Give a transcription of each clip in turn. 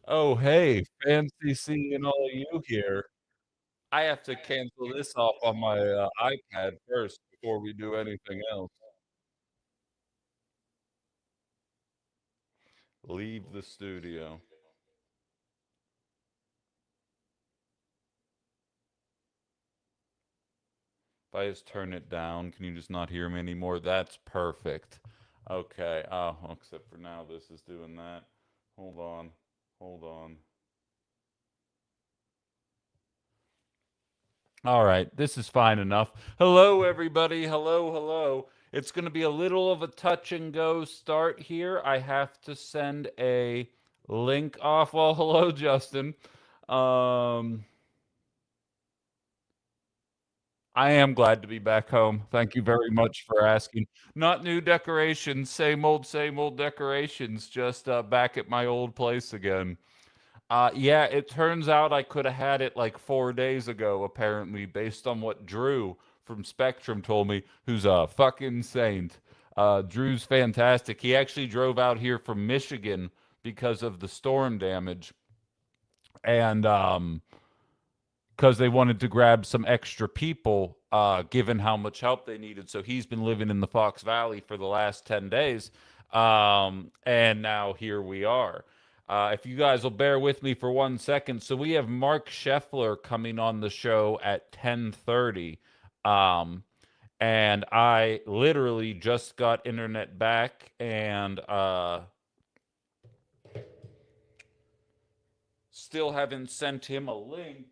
Oh, hey, fancy seeing all of you here. I have to cancel this off on my iPad first before we do anything else. Leave the studio. If I just turn it down, can you just not hear me anymore? That's perfect. Okay. Oh, except for now, this is doing that. Hold on. Hold on. All right, this is fine enough. Hello, everybody. Hello, hello. It's going to be a little of a touch and go start here. I have to send a link off. Well, hello, Justin. Um, I am glad to be back home. Thank you very much for asking. Not new decorations, same old decorations, just back at my old place again. Yeah, it turns out I could have had it like 4 days ago, apparently, based on what Drew from Spectrum told me, who's a fucking saint. Drew's fantastic. He actually drove out here from Michigan because of the storm damage. And because they wanted to grab some extra people, given how much help they needed. So he's been living in the Fox Valley for the last 10 days. And now here we are. If you guys will bear with me for 1 second. So we have Mark Scheffler coming on the show at 10:30. Um, and I literally just got internet back and still haven't sent him a link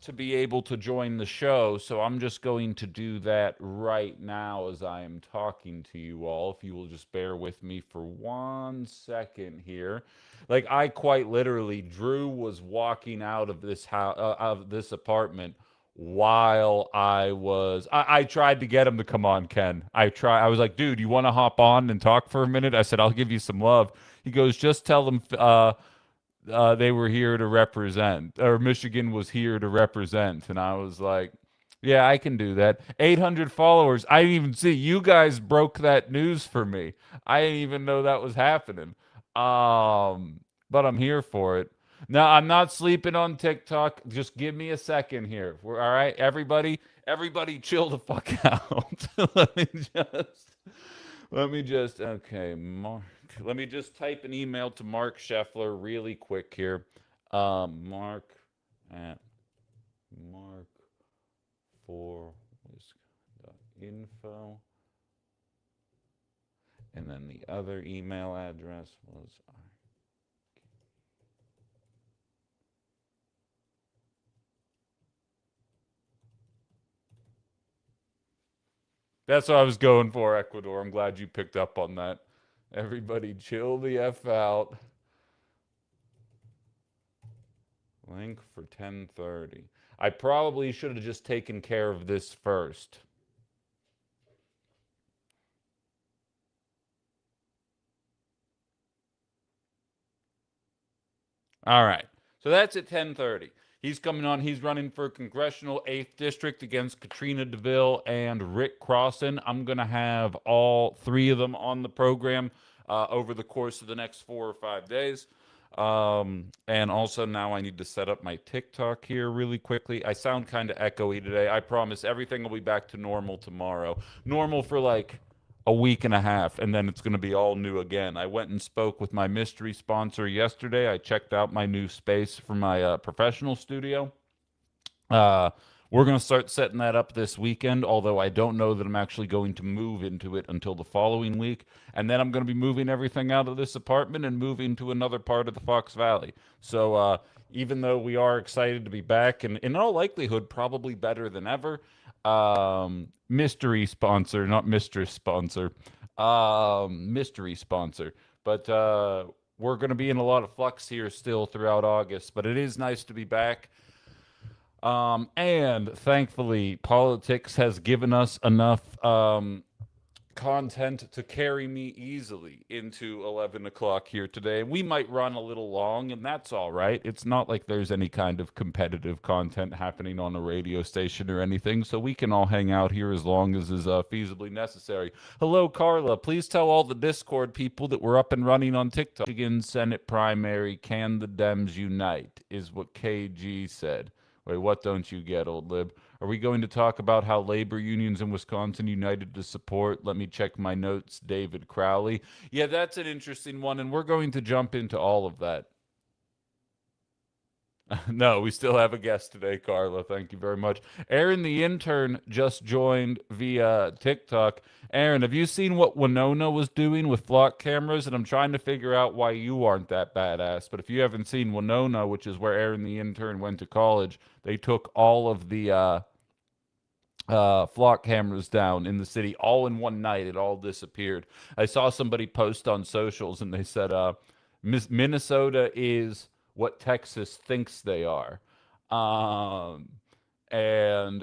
to be able to join the show. So I'm just going to do that right now as I am talking to you all. If you will just bear with me for 1 second here. Like I quite literally, Drew was walking out of this house, of this apartment while I tried to get him to come on, Ken. I was like, dude, you want to hop on and talk for a minute? I said, I'll give you some love. He goes, just tell them they were here to represent, or Michigan was here to represent. And I was like, yeah, I can do that. 800 followers. I didn't even see. You guys broke that news for me. I didn't even know that was happening. But I'm here for it. Now, I'm not sleeping on TikTok. Just give me a second here. All right, everybody chill the fuck out. Okay, Mark. Let me just type an email to Mark Scheffler really quick here. Mark at Mark for info. And then the other email address was. That's what I was going for, Ecuador. I'm glad you picked up on that. Everybody chill the F out. Link for 10:30. I probably should have just taken care of this first. All right. So that's at 10:30. He's coming on. He's running for congressional 8th district against Katrina DeVille and Rick Crossan. I'm going to have all three of them on the program over the course of the next 4 or 5 days. And also now I need to set up my TikTok here really quickly. I sound kind of echoey today. I promise everything will be back to normal tomorrow. Normal for like a week and a half, and then it's going to be all new again. I went and spoke with my mystery sponsor yesterday. I checked out my new space for my professional studio. Uh, we're going to start setting that up this weekend, although I don't know that I'm actually going to move into it until the following week. And then I'm going to be moving everything out of this apartment and moving to another part of the Fox Valley. So even though we are excited to be back, and in all likelihood, probably better than ever, mystery sponsor, not mistress sponsor, mystery sponsor. But we're going to be in a lot of flux here still throughout August, but it is nice to be back. And thankfully, politics has given us enough content to carry me easily into 11 o'clock here today. We might run a little long, and that's all right. It's not like there's any kind of competitive content happening on a radio station or anything, so we can all hang out here as long as is feasibly necessary. Hello, Carla. Please tell all the Discord people that we're up and running on TikTok. Michigan Senate primary, can the Dems unite? Is what KG said. Wait, what don't you get, old lib? Are we going to talk about how labor unions in Wisconsin united to support? Let me check my notes, David Crowley. Yeah, that's an interesting one, and we're going to jump into all of that. No, we still have a guest today, Carla. Thank you very much. Aaron, the intern, just joined via TikTok. Aaron, have you seen what Winona was doing with flock cameras? And I'm trying to figure out why you aren't that badass. But if you haven't seen Winona, which is where Aaron, the intern, went to college, they took all of the flock cameras down in the city all in one night. It all disappeared. I saw somebody post on socials and they said, Minnesota is what Texas thinks they are. Um, and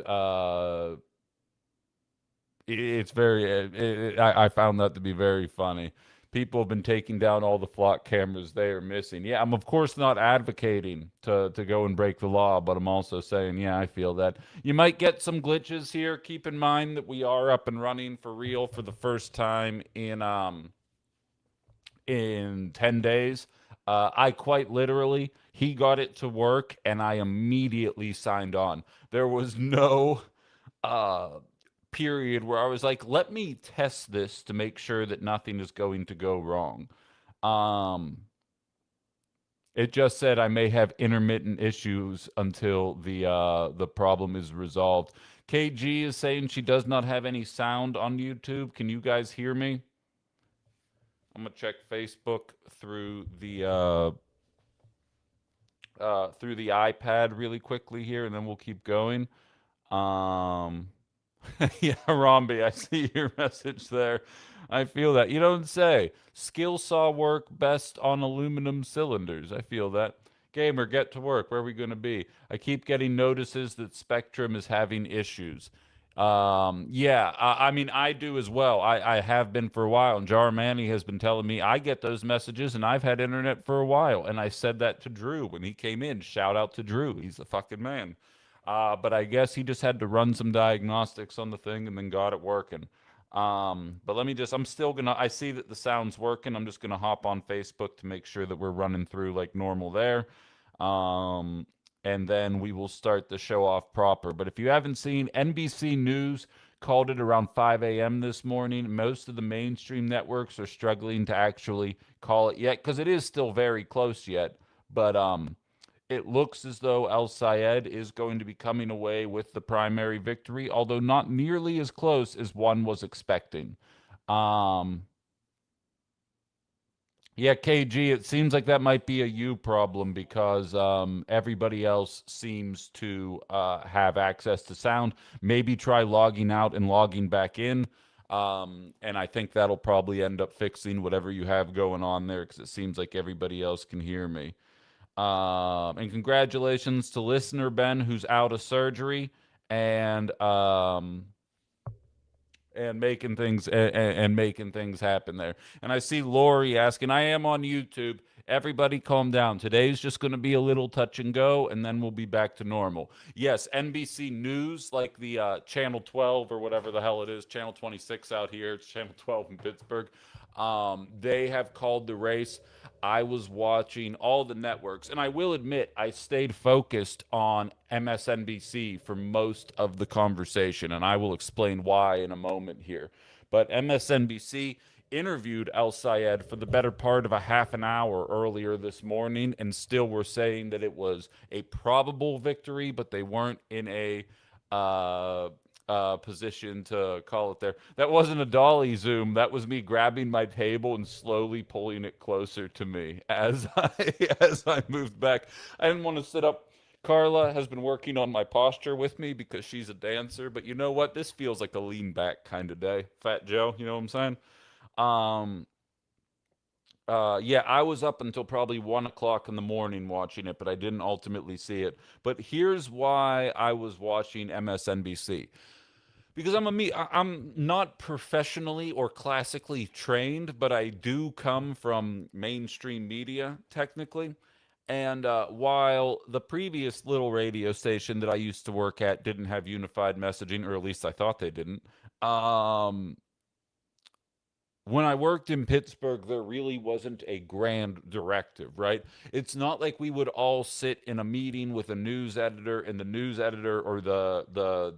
it's very, I found that to be very funny. People have been taking down all the flock cameras they are missing. Yeah, I'm of course not advocating to go and break the law, but I'm also saying, yeah, I feel that you might get some glitches here. Keep in mind that we are up and running for real for the first time in 10 days. I quite literally, he got it to work and I immediately signed on. There was no uh, period where I was like, let me test this to make sure that nothing is going to go wrong. Um, it just said I may have intermittent issues until the problem is resolved. KG is saying she does not have any sound on YouTube. Can you guys hear me? I'm gonna check Facebook through the iPad really quickly here, and then we'll keep going. Um, yeah, Romby, I see your message there. I feel that. You don't say. Skill saw work best on aluminum cylinders. I feel that. Gamer, get to work. Where are we going to be? I keep getting notices that Spectrum is having issues. Yeah, I mean, I do as well. I have been for a while, and Jar Manny has been telling me I get those messages, and I've had internet for a while. And I said that to Drew when he came in. Shout out to Drew. He's a fucking man. But I guess he just had to run some diagnostics on the thing and then got it working. But let me just, I'm still gonna, I see that the sound's working. I'm just gonna hop on Facebook to make sure that we're running through like normal there. Um, and then we will start the show off proper. But if you haven't seen, NBC News called it around 5 a.m. this morning. Most of the mainstream networks are struggling to actually call it yet because it is still very close yet. But it looks as though El Sayed is going to be coming away with the primary victory, although not nearly as close as one was expecting. Um, yeah, KG, it seems like that might be a you problem because everybody else seems to have access to sound. Maybe try logging out and logging back in. And I think that'll probably end up fixing whatever you have going on there because it seems like everybody else can hear me. And congratulations to listener Ben, who's out of surgery and making things and making things happen there. And I see Lori asking, I am on YouTube. Everybody calm down. Today's just going to be a little touch and go, and then we'll be back to normal. Yes, NBC News, like the Channel 12 or whatever the hell it is, Channel 26 out here, it's Channel 12 in Pittsburgh. They have called the race. I was watching all the networks, and I will admit I stayed focused on MSNBC for most of the conversation, and I will explain why in a moment here. But MSNBC interviewed El Sayed for the better part of a half an hour earlier this morning, and still were saying that it was a probable victory, but they weren't in a position to call it there. That wasn't a dolly zoom. That was me grabbing my table and slowly pulling it closer to me as I as I moved back. I didn't want to sit up. Carla has been working on my posture with me because she's a dancer, but you know what? This feels like a lean back kind of day. Fat Joe, you know what I'm saying? Um, yeah, I was up until probably 1 o'clock in the morning watching it, but I didn't ultimately see it. But here's why I was watching MSNBC. Because I'm not professionally or classically trained, but I do come from mainstream media technically. And while the previous little radio station that I used to work at didn't have unified messaging, or at least I thought they didn't, um, when I worked in Pittsburgh, there really wasn't a grand directive, right? It's not like we would all sit in a meeting with a news editor, and the news editor or the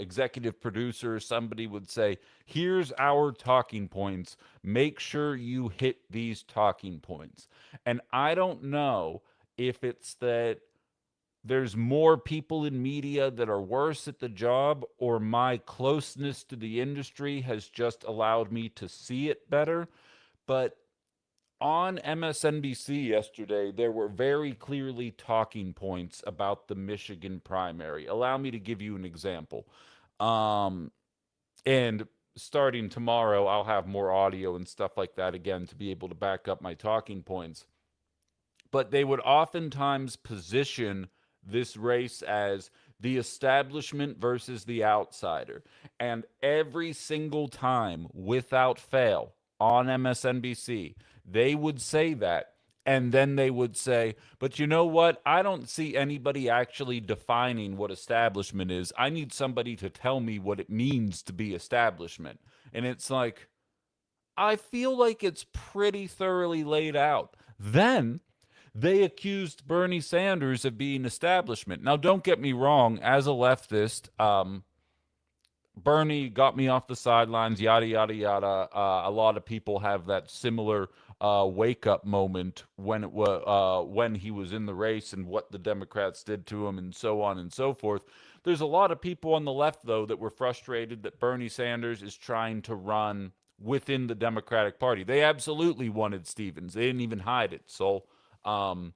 executive producer, somebody would say, "Here's our talking points. Make sure you hit these talking points." And I don't know if it's that there's more people in media that are worse at the job, or my closeness to the industry has just allowed me to see it better. But on MSNBC yesterday, there were very clearly talking points about the Michigan primary. Allow me to give you an example. Um, and starting tomorrow, I'll have more audio and stuff like that again to be able to back up my talking points. But they would oftentimes position this race as the establishment versus the outsider. And every single time, without fail, on MSNBC, they would say that. And then they would say, but you know what? I don't see anybody actually defining what establishment is. I need somebody to tell me what it means to be establishment. And it's like, I feel like it's pretty thoroughly laid out. Then they accused Bernie Sanders of being establishment. Now, don't get me wrong, as a leftist, Bernie got me off the sidelines, yada, yada, yada. A lot of people have that similar wake up moment when he was in the race and what the Democrats did to him and so on and so forth. There's a lot of people on the left, though, that were frustrated that Bernie Sanders is trying to run within the Democratic Party. They absolutely wanted Stevens. They didn't even hide it. Um,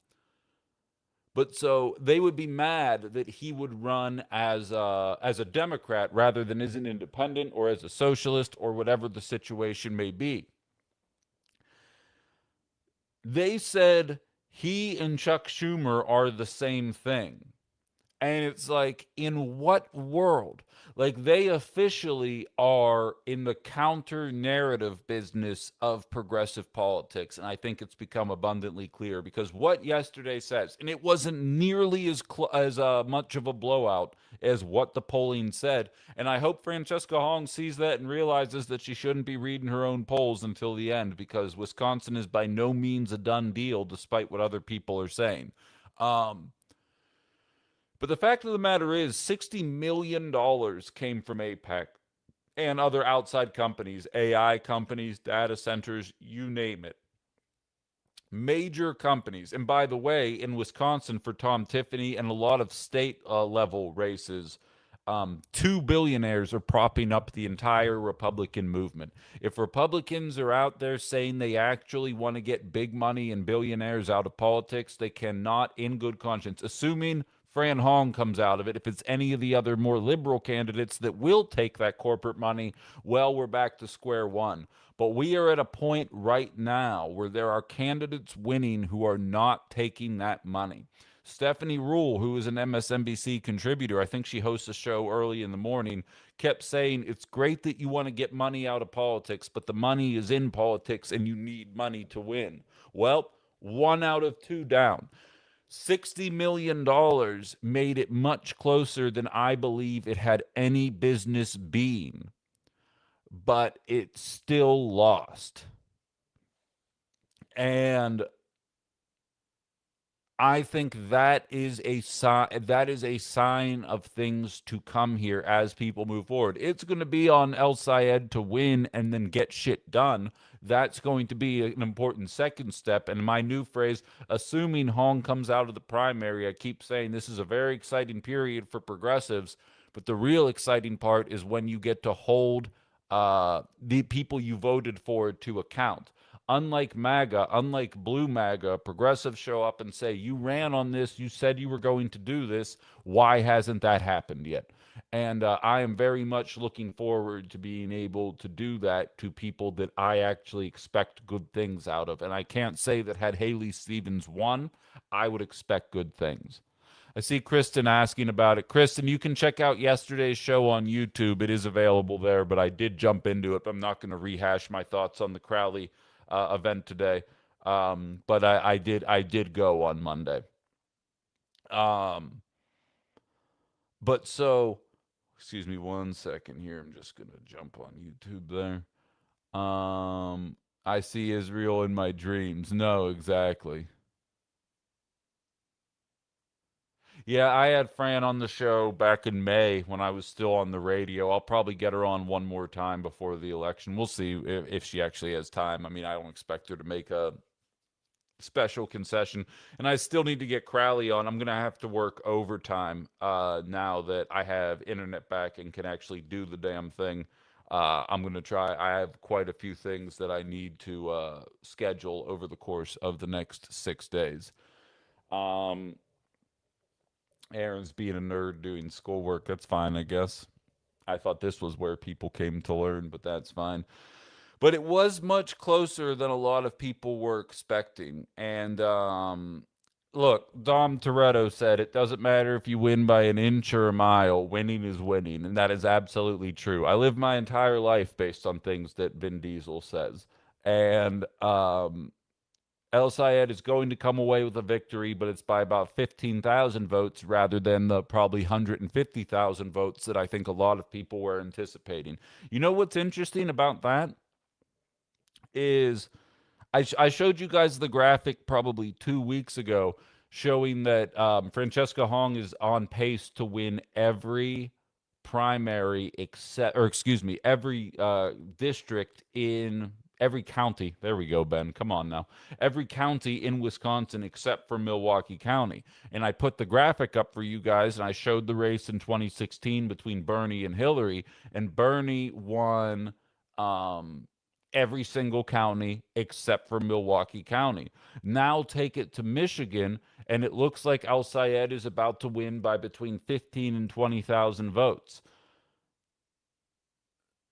but so they would be mad that he would run as a Democrat rather than as an independent or as a socialist or whatever the situation may be. They said he and Chuck Schumer are the same thing. And it's like, in what world? Like, they officially are in the counter narrative business of progressive politics. And I think it's become abundantly clear because what yesterday says, and it wasn't nearly as much of a blowout as what the polling said. And I hope Francesca Hong sees that and realizes that she shouldn't be reading her own polls until the end because Wisconsin is by no means a done deal, despite what other people are saying. Um, but the fact of the matter is, $60 million came from APEC and other outside companies, AI companies, data centers, you name it. Major companies. And by the way, in Wisconsin for Tom Tiffany and a lot of state level races, two billionaires are propping up the entire Republican movement. If Republicans are out there saying they actually want to get big money and billionaires out of politics, they cannot, in good conscience, assuming Fran Hong comes out of it, if it's any of the other more liberal candidates that will take that corporate money, well, we're back to square one. But we are at a point right now where there are candidates winning who are not taking that money. Stephanie Ruhle, who is an MSNBC contributor, I think she hosts a show early in the morning, kept saying it's great that you want to get money out of politics, but the money is in politics and you need money to win. Well, one out of two down. $60 million made it much closer than I believe it had any business being, but it still lost. And I think that is a sign of things to come here as people move forward. It's going to be on El Sayed to win and then get shit done. That's going to be an important second step. And my new phrase, assuming Hong comes out of the primary, I keep saying this is a very exciting period for progressives. But the real exciting part is when you get to hold the people you voted for to account. Unlike MAGA, unlike Blue MAGA, progressives show up and say, you ran on this, you said you were going to do this. Why hasn't that happened yet? And I am very much looking forward to being able to do that to people that I actually expect good things out of. And I can't say that had Haley Stevens won, I would expect good things. I see Kristen asking about it. Kristen, you can check out yesterday's show on YouTube. It is available there, but I did jump into it. I'm not going to rehash my thoughts on the Crowley event today. But I did go on Monday. Um, but so, excuse me one second here. I'm just going to jump on YouTube there. I see Israel in my dreams. No, exactly. Yeah, I had Fran on the show back in May when I was still on the radio. I'll probably get her on one more time before the election. We'll see if she actually has time. I mean, I don't expect her to make a special concession. And I still need to get Crowley on. I'm going to have to work overtime now that I have internet back and can actually do the damn thing. I'm going to try. I have quite a few things that I need to schedule over the course of the next 6 days. Um, Aaron's being a nerd doing schoolwork. That's fine, I guess. I thought this was where people came to learn, but that's fine. But it was much closer than a lot of people were expecting. And look, Dom Toretto said it doesn't matter if you win by an inch or a mile, winning is winning. And that is absolutely true. I live my entire life based on things that Vin Diesel says. And El Sayed is going to come away with a victory, but it's by about 15,000 votes rather than the probably 150,000 votes that I think a lot of people were anticipating. You know what's interesting about that is I showed you guys the graphic probably 2 weeks ago showing that Francesca Hong is on pace to win every primary except, or excuse me, every district in every county. There we go, Ben. Come on now. Every county in Wisconsin except for Milwaukee County. And I put the graphic up for you guys, and I showed the race in 2016 between Bernie and Hillary, and Bernie won every single county except for Milwaukee County. Now take it to Michigan, and it looks like Al Sayed is about to win by between 15 and 20,000 votes.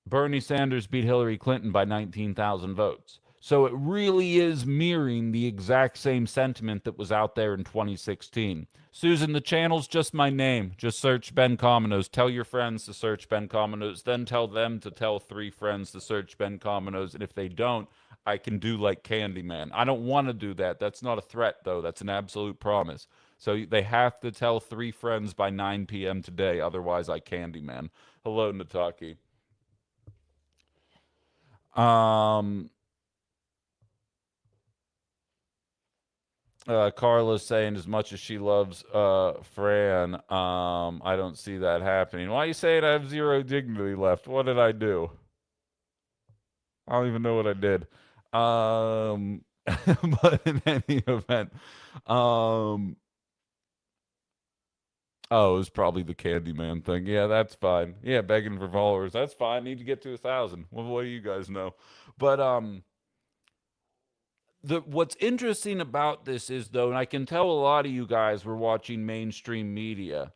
Bernie Sanders beat Hillary Clinton by 19,000 votes. So it really is mirroring the exact same sentiment that was out there in 2016. Susan, the channel's just my name. Just search Ben Cominos. Tell your friends to search Ben Cominos. Then tell them to tell 3 friends to search Ben Cominos. And if they don't, I can do like Candyman. I don't want to do that. That's not a threat, though. That's an absolute promise. So they have to tell 3 friends by 9 p.m. today. Otherwise, I Candyman. Hello, Nataki. Um, Carla's saying as much as she loves Fran, I don't see that happening. Why are you saying I have 0 dignity left? What did I do? I don't even know what I did. But in any event, um, oh, it was probably the Candyman thing. Yeah, that's fine. Yeah, begging for followers. That's fine. Need to get to 1,000. Well, what do you guys know? But the what's interesting about this is though, and I can tell a lot of you guys were watching mainstream media,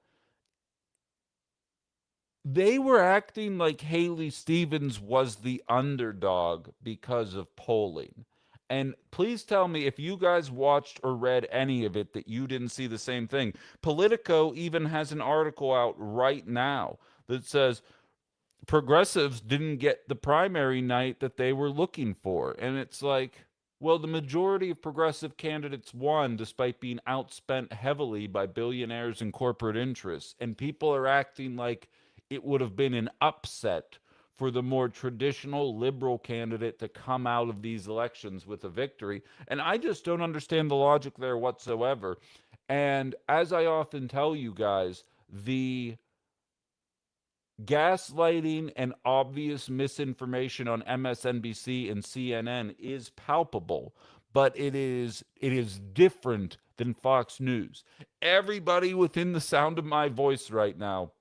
they were acting like Haley Stevens was the underdog because of polling. And please tell me if you guys watched or read any of it that you didn't see the same thing. Politico even has an article out right now that says progressives didn't get the primary night that they were looking for. And it's like, well, the majority of progressive candidates won despite being outspent heavily by billionaires and corporate interests. And people are acting like it would have been an upset for the more traditional liberal candidate to come out of these elections with a victory. And I just don't understand the logic there whatsoever. And as I often tell you guys, the gaslighting and obvious misinformation on MSNBC and CNN is palpable, but it is different than Fox News. Everybody within the sound of my voice right now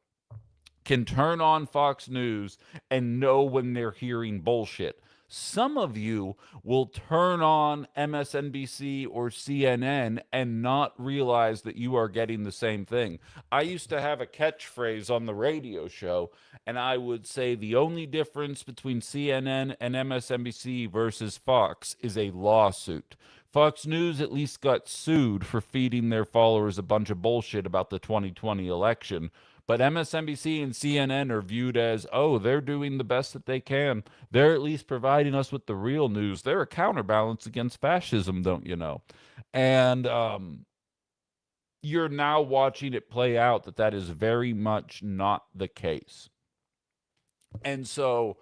can turn on Fox News and know when they're hearing bullshit. Some of you will turn on MSNBC or CNN and not realize that you are getting the same thing. I used to have a catchphrase on the radio show, and I would say the only difference between CNN and MSNBC versus Fox is a lawsuit. Fox News at least got sued for feeding their followers a bunch of bullshit about the 2020 election. But MSNBC and CNN are viewed as, oh, they're doing the best that they can. They're at least providing us with the real news. They're a counterbalance against fascism, don't you know? And you're now watching it play out that that is very much not the case. And so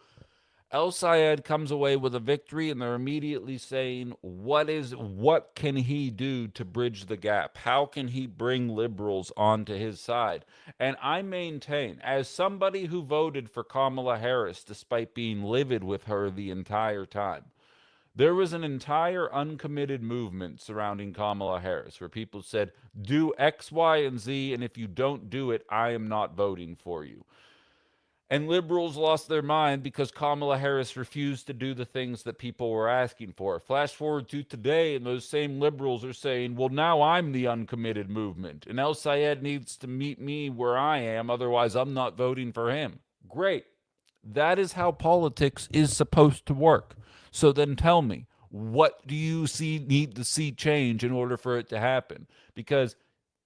El Sayed comes away with a victory, and they're immediately saying, what can he do to bridge the gap? How can he bring liberals onto his side? And I maintain, as somebody who voted for Kamala Harris despite being livid with her the entire time, there was an entire uncommitted movement surrounding Kamala Harris where people said, do X, Y, and Z, and if you don't do it, I am not voting for you. And liberals lost their mind because Kamala Harris refused to do the things that people were asking for. Flash forward to today, and those same liberals are saying, well, now I'm the uncommitted movement, and El Sayed needs to meet me where I am, otherwise I'm not voting for him. Great. That is how politics is supposed to work. So then tell me, what do you need to see change in order for it to happen? Because,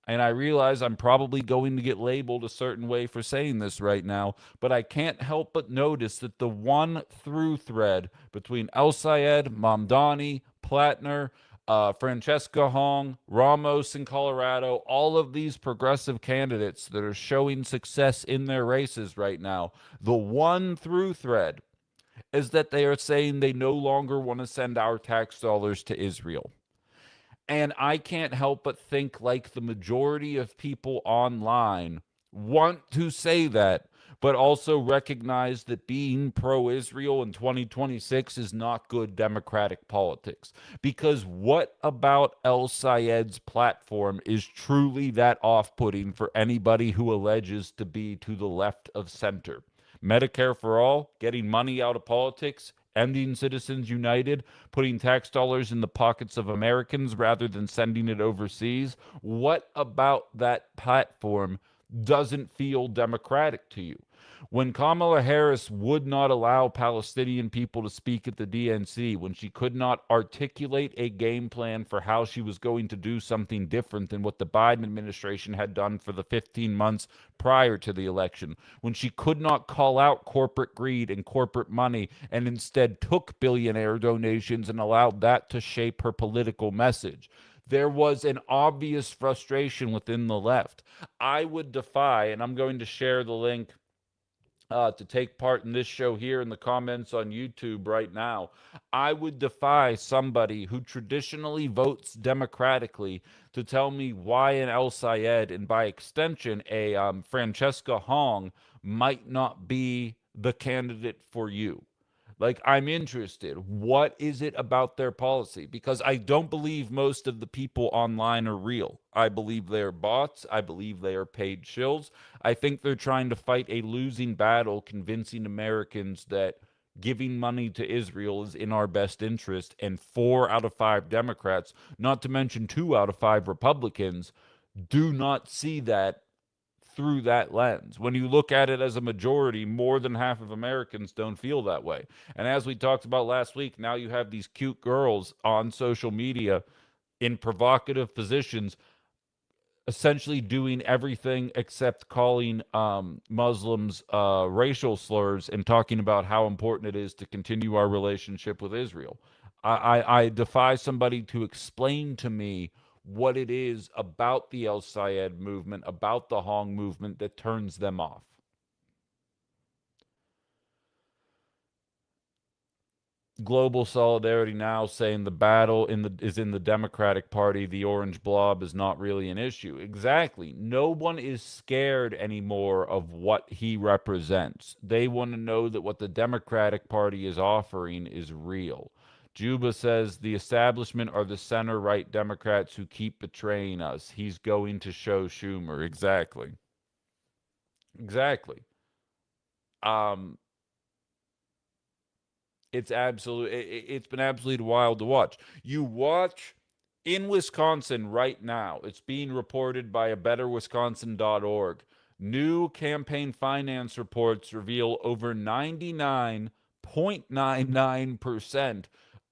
and I realize I'm probably going to get labeled a certain way for saying this right now, but I can't help but notice that the one through thread between El Sayed, Mamdani, Platner, Francesca Hong, Ramos in Colorado, all of these progressive candidates that are showing success in their races right now, the one through thread is that they are saying they no longer want to send our tax dollars to Israel. And I can't help but think, like the majority of people online want to say that, but also recognize that being pro Israel in 2026 is not good democratic politics. Because what about El Sayed's platform is truly that off putting for anybody who alleges to be to the left of center? Medicare for all, getting money out of politics, ending Citizens United, putting tax dollars in the pockets of Americans rather than sending it overseas. What about that platform doesn't feel democratic to you? When Kamala Harris would not allow Palestinian people to speak at the DNC, when she could not articulate a game plan for how she was going to do something different than what the Biden administration had done for the 15 months prior to the election, when she could not call out corporate greed and corporate money and instead took billionaire donations and allowed that to shape her political message, there was an obvious frustration within the left. I would defy, and I'm going to share the link to take part in this show here in the comments on YouTube right now. I would defy somebody who traditionally votes democratically to tell me why an El Sayed and by extension a Francesca Hong might not be the candidate for you. Like, I'm interested. What is it about their policy? Because I don't believe most of the people online are real. I believe they are bots. I believe they are paid shills. I think they're trying to fight a losing battle, convincing Americans that giving money to Israel is in our best interest. And 4 out of 5 Democrats, not to mention 2 out of 5 Republicans, do not see that through that lens. When you look at it as a majority, more than half of Americans don't feel that way. And as we talked about last week, now you have these cute girls on social media in provocative positions, essentially doing everything except calling Muslims racial slurs and talking about how important it is to continue our relationship with Israel. I defy somebody to explain to me what it is about the El Sayed movement, about the Hong movement that turns them off. Global Solidarity Now saying the battle is in the Democratic Party. The orange blob is not really an issue. Exactly. No one is scared anymore of what he represents. They want to know that what the Democratic Party is offering is real. Juba says the establishment are the center right Democrats who keep betraying us. He's going to show Schumer. Exactly. Exactly. Um, it's been absolutely wild to watch. You watch in Wisconsin right now. It's being reported by a betterwisconsin.org. New campaign finance reports reveal over 99.99%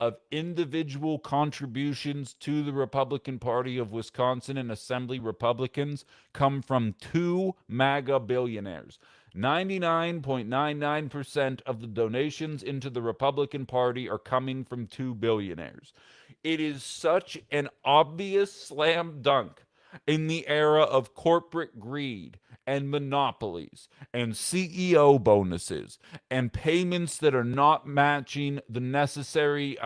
of individual contributions to the Republican Party of Wisconsin and Assembly Republicans come from two MAGA billionaires. 99.99% of the donations into the Republican Party are coming from two billionaires. It is such an obvious slam dunk in the era of corporate greed and monopolies and CEO bonuses and payments that are not matching the necessary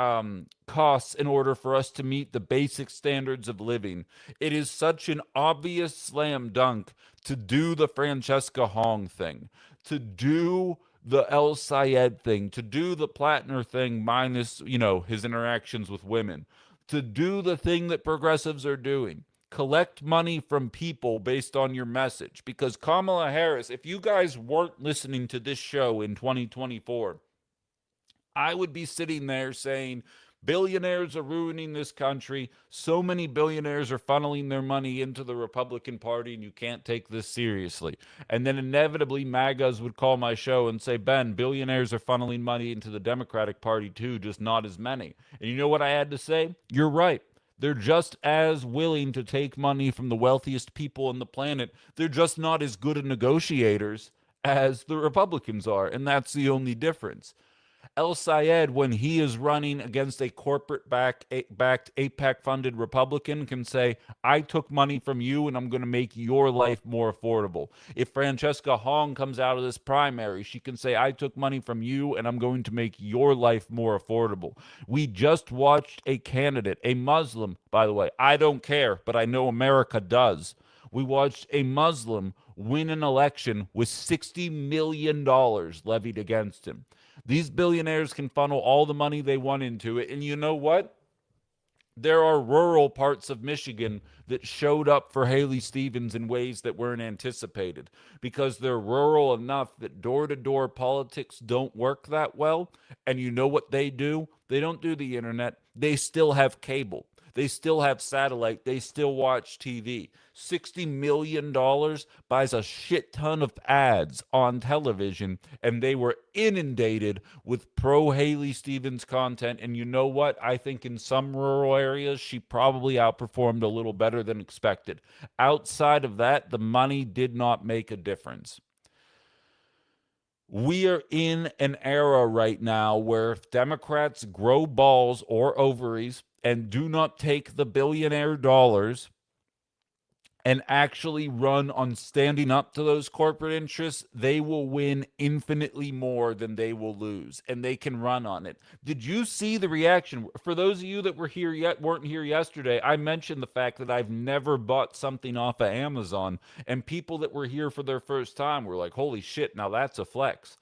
costs in order for us to meet the basic standards of living. It is such an obvious slam dunk to do the Francesca Hong thing, to do the El Sayed thing, to do the Plattner thing minus, his interactions with women, to do the thing that progressives are doing. Collect money from people based on your message. Because Kamala Harris, if you guys weren't listening to this show in 2024, I would be sitting there saying, billionaires are ruining this country. So many billionaires are funneling their money into the Republican Party, and you can't take this seriously. And then inevitably, MAGAs would call my show and say, Ben, billionaires are funneling money into the Democratic Party too, just not as many. And you know what I had to say? You're right. They're just as willing to take money from the wealthiest people on the planet. They're just not as good at negotiators as the Republicans are, and that's the only difference. El Sayed, when he is running against a corporate-backed AIPAC-funded Republican, can say, I took money from you and I'm going to make your life more affordable. If Francesca Hong comes out of this primary, she can say, I took money from you and I'm going to make your life more affordable. We just watched a candidate, a Muslim, by the way. I don't care, but I know America does. We watched a Muslim win an election with $60 million levied against him. These billionaires can funnel all the money they want into it. And you know what? There are rural parts of Michigan that showed up for Haley Stevens in ways that weren't anticipated because they're rural enough that door-to-door politics don't work that well. And you know what they do? They don't do the internet. They still have cable. They still have satellite. They still watch TV. $60 million buys a shit ton of ads on television, and they were inundated with pro Haley Stevens content. And you know what? I think in some rural areas, she probably outperformed a little better than expected. Outside of that, the money did not make a difference. We are in an era right now where if Democrats grow balls or ovaries and do not take the billionaire dollars and actually run on standing up to those corporate interests, they will win infinitely more than they will lose, and they can run on it. Did you see the reaction? For those of you that weren't here yesterday, I mentioned the fact that I've never bought something off of Amazon, and people that were here for their first time were like, "Holy shit! Now that's a flex."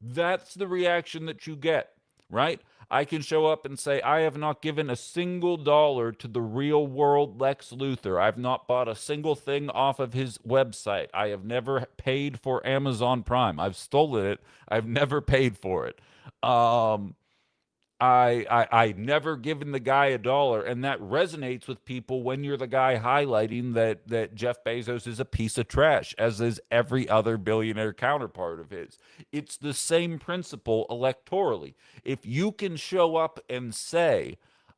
That's the reaction that you get, right? I can show up and say, I have not given a single dollar to the real world Lex Luthor. I've not bought a single thing off of his website. I have never paid for Amazon Prime. I've stolen it. I've never paid for it. I never given the guy a dollar, and that resonates with people when you're the guy highlighting that Jeff Bezos is a piece of trash, as is every other billionaire counterpart of his. It's the same principle electorally. If you can show up and say,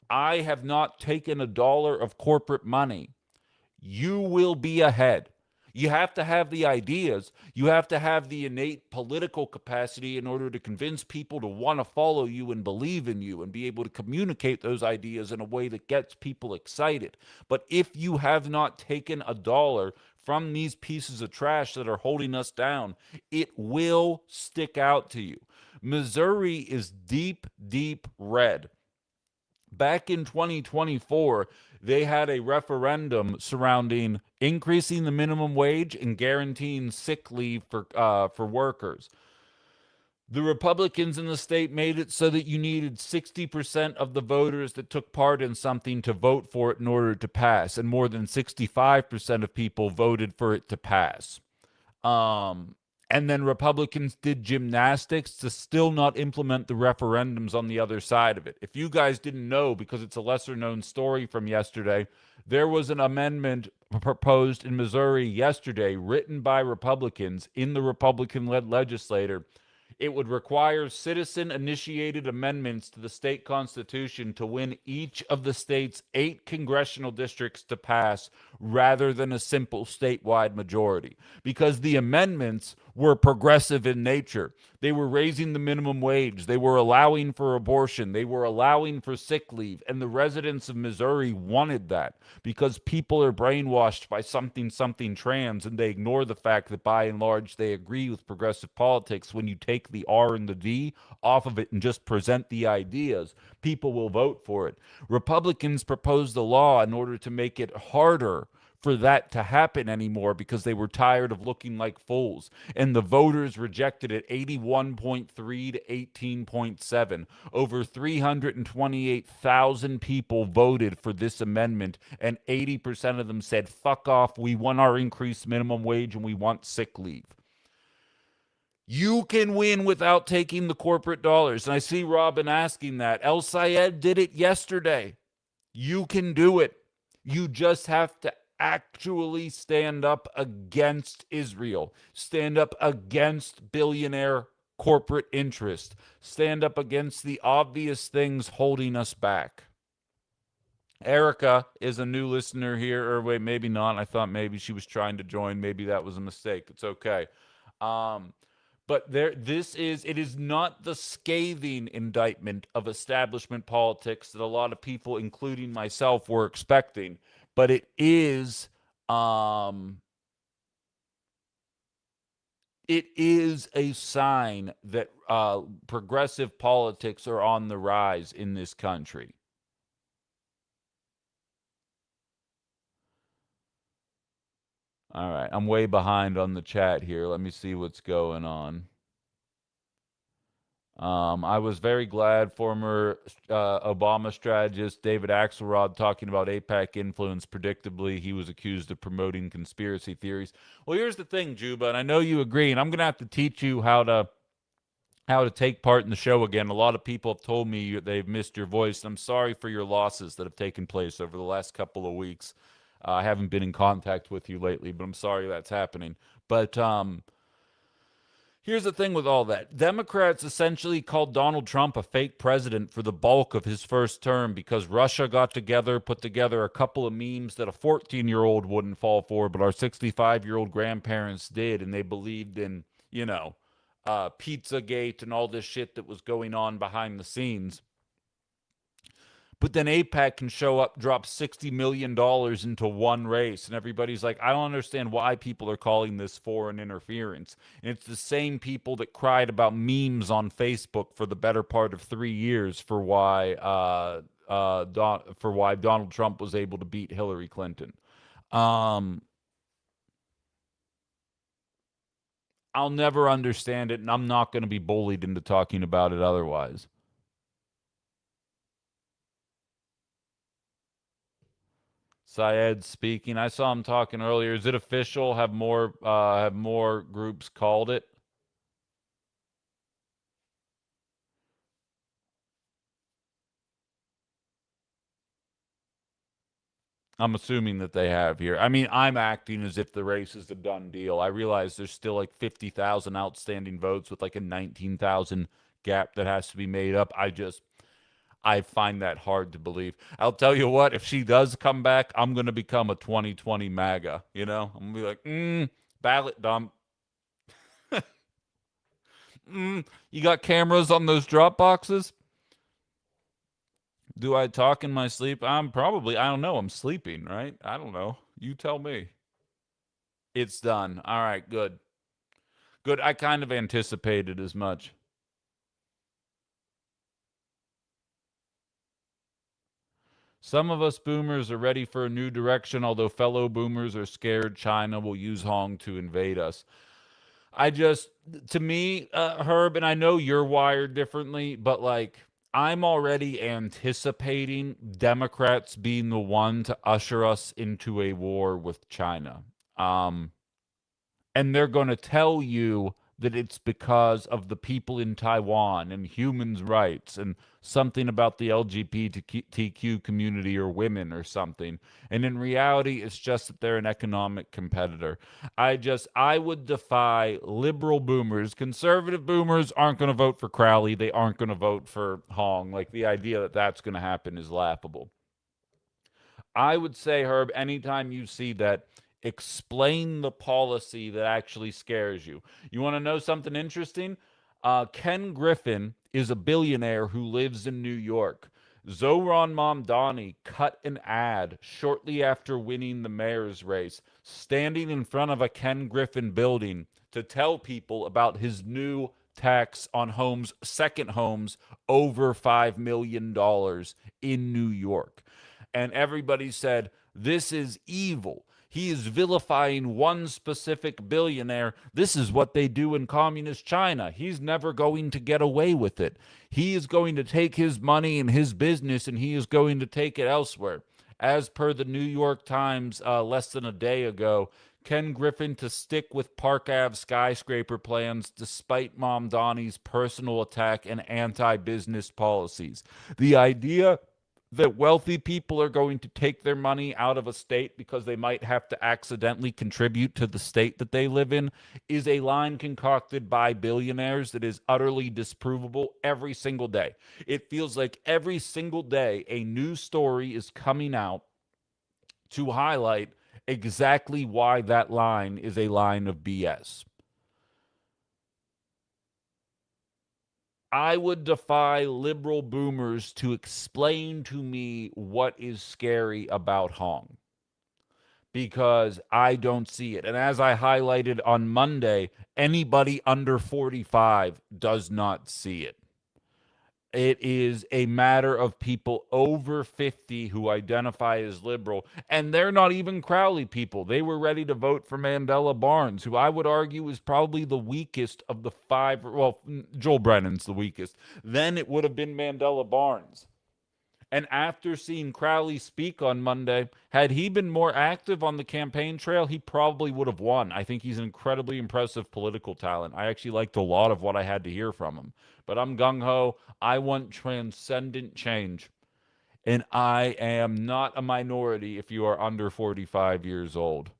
I have not taken a dollar of corporate money, you will be ahead. You have to have the ideas. You have to have the innate political capacity in order to convince people to want to follow you and believe in you and be able to communicate those ideas in a way that gets people excited. But if you have not taken a dollar from these pieces of trash that are holding us down, it will stick out to you. Missouri is deep, deep red. Back in 2024, they had a referendum surrounding increasing the minimum wage and guaranteeing sick leave for workers. The Republicans in the state made it so that you needed 60% of the voters that took part in something to vote for it in order to pass, and more than 65% of people voted for it to pass. And then Republicans did gymnastics to still not implement the referendums on the other side of it. If you guys didn't know, because it's a lesser known story from yesterday, there was an amendment proposed in Missouri yesterday, written by Republicans in the Republican-led legislature. It would require citizen-initiated amendments to the state constitution to win each of the state's 8 congressional districts to pass rather than a simple statewide majority. Because the amendments were progressive in nature. They were raising the minimum wage. They were allowing for abortion. They were allowing for sick leave. And the residents of Missouri wanted that because people are brainwashed by something trans, and they ignore the fact that by and large they agree with progressive politics. When you take the R and the D off of it and just present the ideas, people will vote for it. Republicans proposed a law in order to make it harder for that to happen anymore because they were tired of looking like fools. And the voters rejected it 81.3 to 18.7. Over 328,000 people voted for this amendment, and 80% of them said, fuck off, we want our increased minimum wage and we want sick leave. You can win without taking the corporate dollars. And I see Robin asking that. El Sayed did it yesterday. You can do it. You just have to actually stand up against Israel, stand up against billionaire corporate interest, stand up against the obvious things holding us back. Erica is a new listener here, or wait, maybe not. I thought maybe she was trying to join. Maybe that was a mistake. It's okay. But it is not the scathing indictment of establishment politics that a lot of people, including myself, were expecting. But it is a sign that progressive politics are on the rise in this country. All right, I'm way behind on the chat here. Let me see what's going on. I was very glad former Obama strategist David Axelrod talking about AIPAC influence. Predictably, he was accused of promoting conspiracy theories. Well, here's the thing, Juba, and I know you agree, and I'm going to have to teach you how to take part in the show again. A lot of people have told me they've missed your voice. I'm sorry for your losses that have taken place over the last couple of weeks. I haven't been in contact with you lately, but I'm sorry that's happening. But here's the thing with all that. Democrats essentially called Donald Trump a fake president for the bulk of his first term because Russia got together, put together a couple of memes that a 14-year-old wouldn't fall for, but our 65-year-old grandparents did, and they believed in, Pizzagate and all this shit that was going on behind the scenes. But then AIPAC can show up, drop $60 million into one race, and everybody's like, I don't understand why people are calling this foreign interference. And it's the same people that cried about memes on Facebook for the better part of 3 years for why Donald Trump was able to beat Hillary Clinton. I'll never understand it, and I'm not going to be bullied into talking about it otherwise. Syed speaking. I saw him talking earlier. Is it official? Have more groups called it? I'm assuming that they have here. I mean, I'm acting as if the race is a done deal. I realize there's still like 50,000 outstanding votes with like a 19,000 gap that has to be made up. I find that hard to believe. I'll tell you what, if she does come back, I'm going to become a 2020 MAGA, I'm going to be like, ballot dump. You got cameras on those drop boxes? Do I talk in my sleep? I don't know. I'm sleeping, right? I don't know. You tell me. It's done. All right, good. Good. I kind of anticipated as much. Some of us boomers are ready for a new direction, although fellow boomers are scared China will use Hong to invade us. To me, Herb, and I know you're wired differently, but like, I'm already anticipating Democrats being the one to usher us into a war with China. And they're going to tell you that it's because of the people in Taiwan and human rights and something about the LGBTQ community or women or something. And in reality, it's just that they're an economic competitor. I would defy liberal boomers. Conservative boomers aren't going to vote for Crowley. They aren't going to vote for Hong. Like, the idea that that's going to happen is laughable. I would say, Herb, anytime you see that, explain the policy that actually scares you. You want to know something interesting? Ken Griffin is a billionaire who lives in New York. Zohran Mamdani cut an ad shortly after winning the mayor's race, standing in front of a Ken Griffin building to tell people about his new tax on homes, second homes over $5 million in New York. And everybody said, this is evil. He is vilifying one specific billionaire. This is what they do in communist China. He's never going to get away with it. He is going to take his money and his business and he is going to take it elsewhere. As per the New York Times less than a day ago, Ken Griffin to stick with Park Ave skyscraper plans despite Mamdani's personal attack and anti-business policies. The idea that wealthy people are going to take their money out of a state because they might have to accidentally contribute to the state that they live in is a line concocted by billionaires that is utterly disprovable every single day. It feels like every single day a new story is coming out to highlight exactly why that line is a line of BS. I would defy liberal boomers to explain to me what is scary about Hong because I don't see it. And as I highlighted on Monday, anybody under 45 does not see it. It is a matter of people over 50 who identify as liberal, and they're not even Crowley people. They were ready to vote for Mandela Barnes, who I would argue is probably the weakest of the five. Well, Joel Brennan's the weakest. Then it would have been Mandela Barnes. And after seeing Crowley speak on Monday, had he been more active on the campaign trail, he probably would have won. I think he's an incredibly impressive political talent. I actually liked a lot of what I had to hear from him. But I'm gung ho. I want transcendent change. And I am not a minority if you are under 45 years old.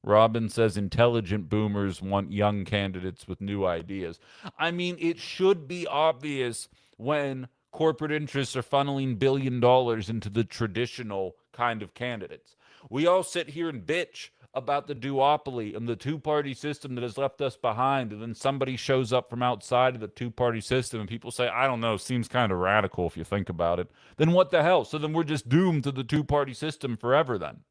Robin says intelligent boomers want young candidates with new ideas. I mean, it should be obvious when corporate interests are funneling $1 billion into the traditional kind of candidates. We all sit here and bitch about the duopoly and the two-party system that has left us behind, and then somebody shows up from outside of the two-party system and people say, I don't know, seems kind of radical if you think about it. Then what the hell? So then we're just doomed to the two-party system forever then.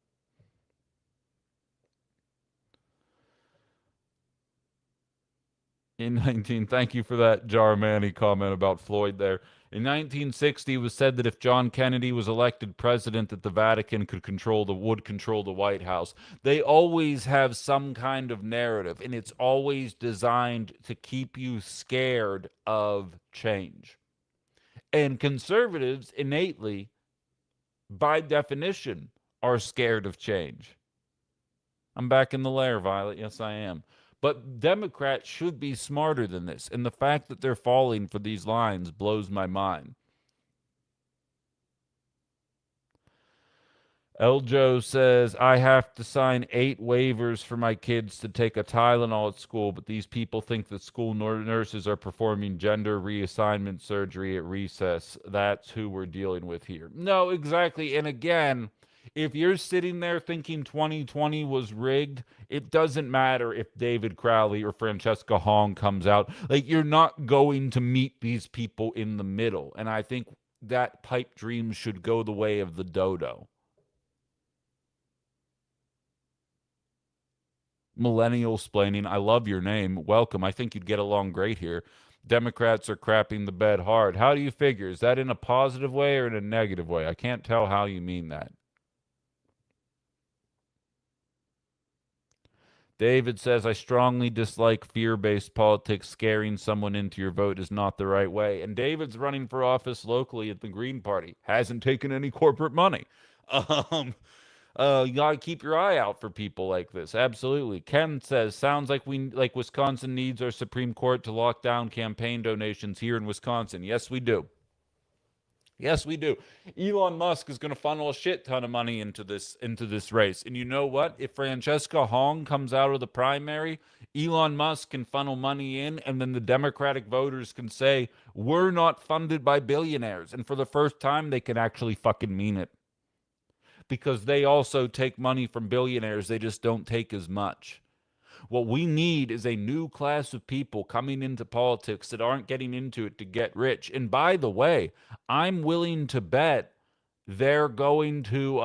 Thank you for that Jarmani comment about Floyd there. In 1960, it was said that if John Kennedy was elected president, that the Vatican would control the White House. They always have some kind of narrative, and it's always designed to keep you scared of change. And conservatives innately, by definition, are scared of change. I'm back in the lair, Violet. Yes, I am. But Democrats should be smarter than this. And the fact that they're falling for these lines blows my mind. Eljo says, I have to sign 8 waivers for my kids to take a Tylenol at school, but these people think that school nurses are performing gender reassignment surgery at recess. That's who we're dealing with here. No, exactly. And again, if you're sitting there thinking 2020 was rigged, it doesn't matter if David Crowley or Francesca Hong comes out. Like, you're not going to meet these people in the middle. And I think that pipe dream should go the way of the dodo. Millennial splaining, I love your name. Welcome. I think you'd get along great here. Democrats are crapping the bed hard. How do you figure? Is that in a positive way or in a negative way? I can't tell how you mean that. David says, I strongly dislike fear-based politics. Scaring someone into your vote is not the right way. And David's running for office locally at the Green Party. Hasn't taken any corporate money. Um, You gotta keep your eye out for people like this. Absolutely. Ken says, sounds like Wisconsin needs our Supreme Court to lock down campaign donations here in Wisconsin. Yes, we do. Yes, we do. Elon Musk is going to funnel a shit ton of money into this race. And you know what? If Francesca Hong comes out of the primary, Elon Musk can funnel money in, and then the Democratic voters can say, "We're not funded by billionaires." And for the first time, they can actually fucking mean it. Because they also take money from billionaires, they just don't take as much. What we need is a new class of people coming into politics that aren't getting into it to get rich. And by the way, I'm willing to bet they're going to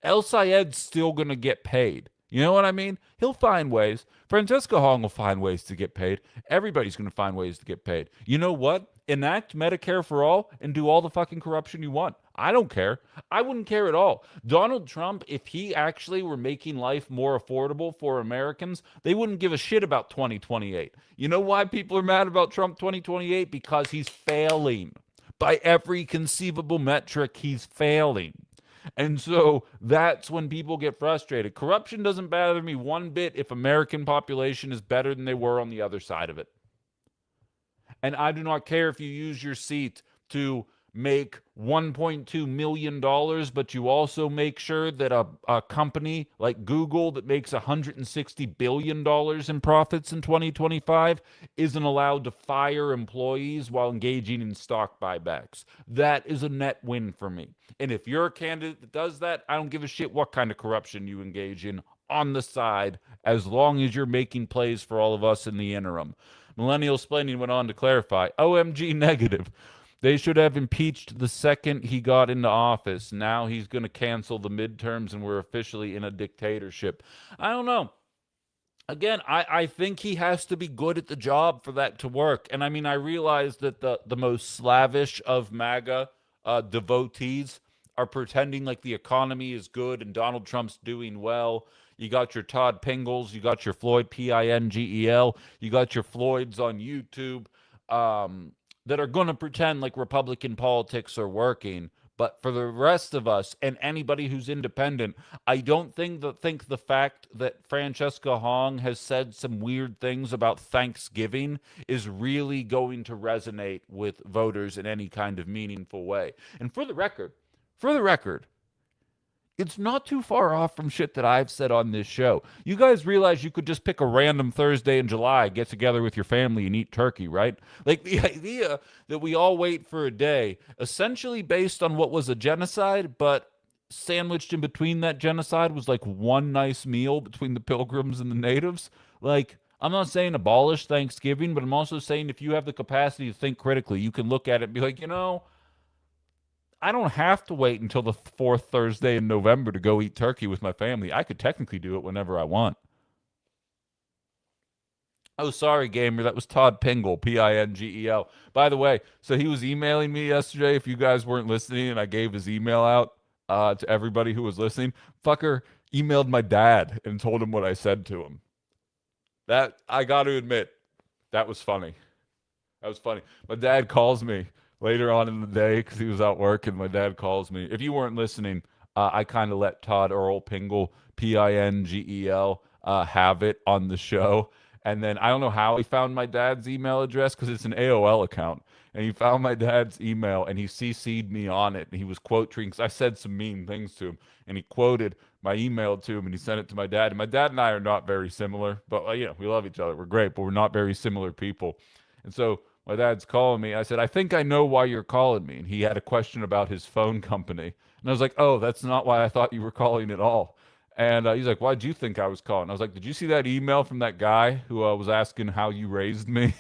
El Sayed's still going to get paid. You know what I mean? He'll find ways. Francesca Hong will find ways to get paid. Everybody's going to find ways to get paid. You know what? Enact Medicare for all and do all the fucking corruption you want. I don't care. I wouldn't care at all. Donald Trump, if he actually were making life more affordable for Americans, they wouldn't give a shit about 2028. You know why people are mad about Trump 2028? Because he's failing. By every conceivable metric, he's failing. And so that's when people get frustrated. Corruption doesn't bother me one bit if American population is better than they were on the other side of it. And I do not care if you use your seat to make $1.2 million, but you also make sure that a company like Google that makes $160 billion in profits in 2025 isn't allowed to fire employees while engaging in stock buybacks. That is a net win for me. And if you're a candidate that does that, I don't give a shit what kind of corruption you engage in on the side, as long as you're making plays for all of us in the interim. Millennial Splaining went on to clarify, OMG negative. They should have impeached the second he got into office. Now he's going to cancel the midterms and we're officially in a dictatorship. I don't know. Again, I think he has to be good at the job for that to work. And I mean, I realize that the most slavish of MAGA devotees are pretending like the economy is good and Donald Trump's doing well. You got your Todd Pingles, you got your Floyd Pingel, you got your Floyds on YouTube that are going to pretend like Republican politics are working. But for the rest of us and anybody who's independent, I don't think the fact that Francesca Hong has said some weird things about Thanksgiving is really going to resonate with voters in any kind of meaningful way. And for the record, it's not too far off from shit that I've said on this show. You guys realize you could just pick a random Thursday in July, get together with your family and eat turkey, right? Like the idea that we all wait for a day, essentially based on what was a genocide, but sandwiched in between that genocide was like one nice meal between the pilgrims and the natives. Like, I'm not saying abolish Thanksgiving, but I'm also saying if you have the capacity to think critically, you can look at it and be like, I don't have to wait until the fourth Thursday in November to go eat turkey with my family. I could technically do it whenever I want. Oh, sorry, gamer. That was Todd Pingel, Pingel. By the way, so he was emailing me yesterday. If you guys weren't listening, and I gave his email out to everybody who was listening, fucker emailed my dad and told him what I said to him. That I got to admit, that was funny. That was funny. My dad calls me later on in the day because he was out working. My dad calls me. If you weren't listening, I kind of let Todd Earl Pingel, Pingel, have it on the show. And then I don't know how he found my dad's email address because it's an AOL account. And he found my dad's email and he CC'd me on it. And he was quoting because I said some mean things to him. And he quoted my email to him and he sent it to my dad. And my dad and I are not very similar, but we love each other. We're great, but we're not very similar people. And so my dad's calling me. I said, I think I know why you're calling me. And he had a question about his phone company. And I was like, oh, that's not why I thought you were calling at all. And he's like, why'd you think I was calling? I was like, did you see that email from that guy who was asking how you raised me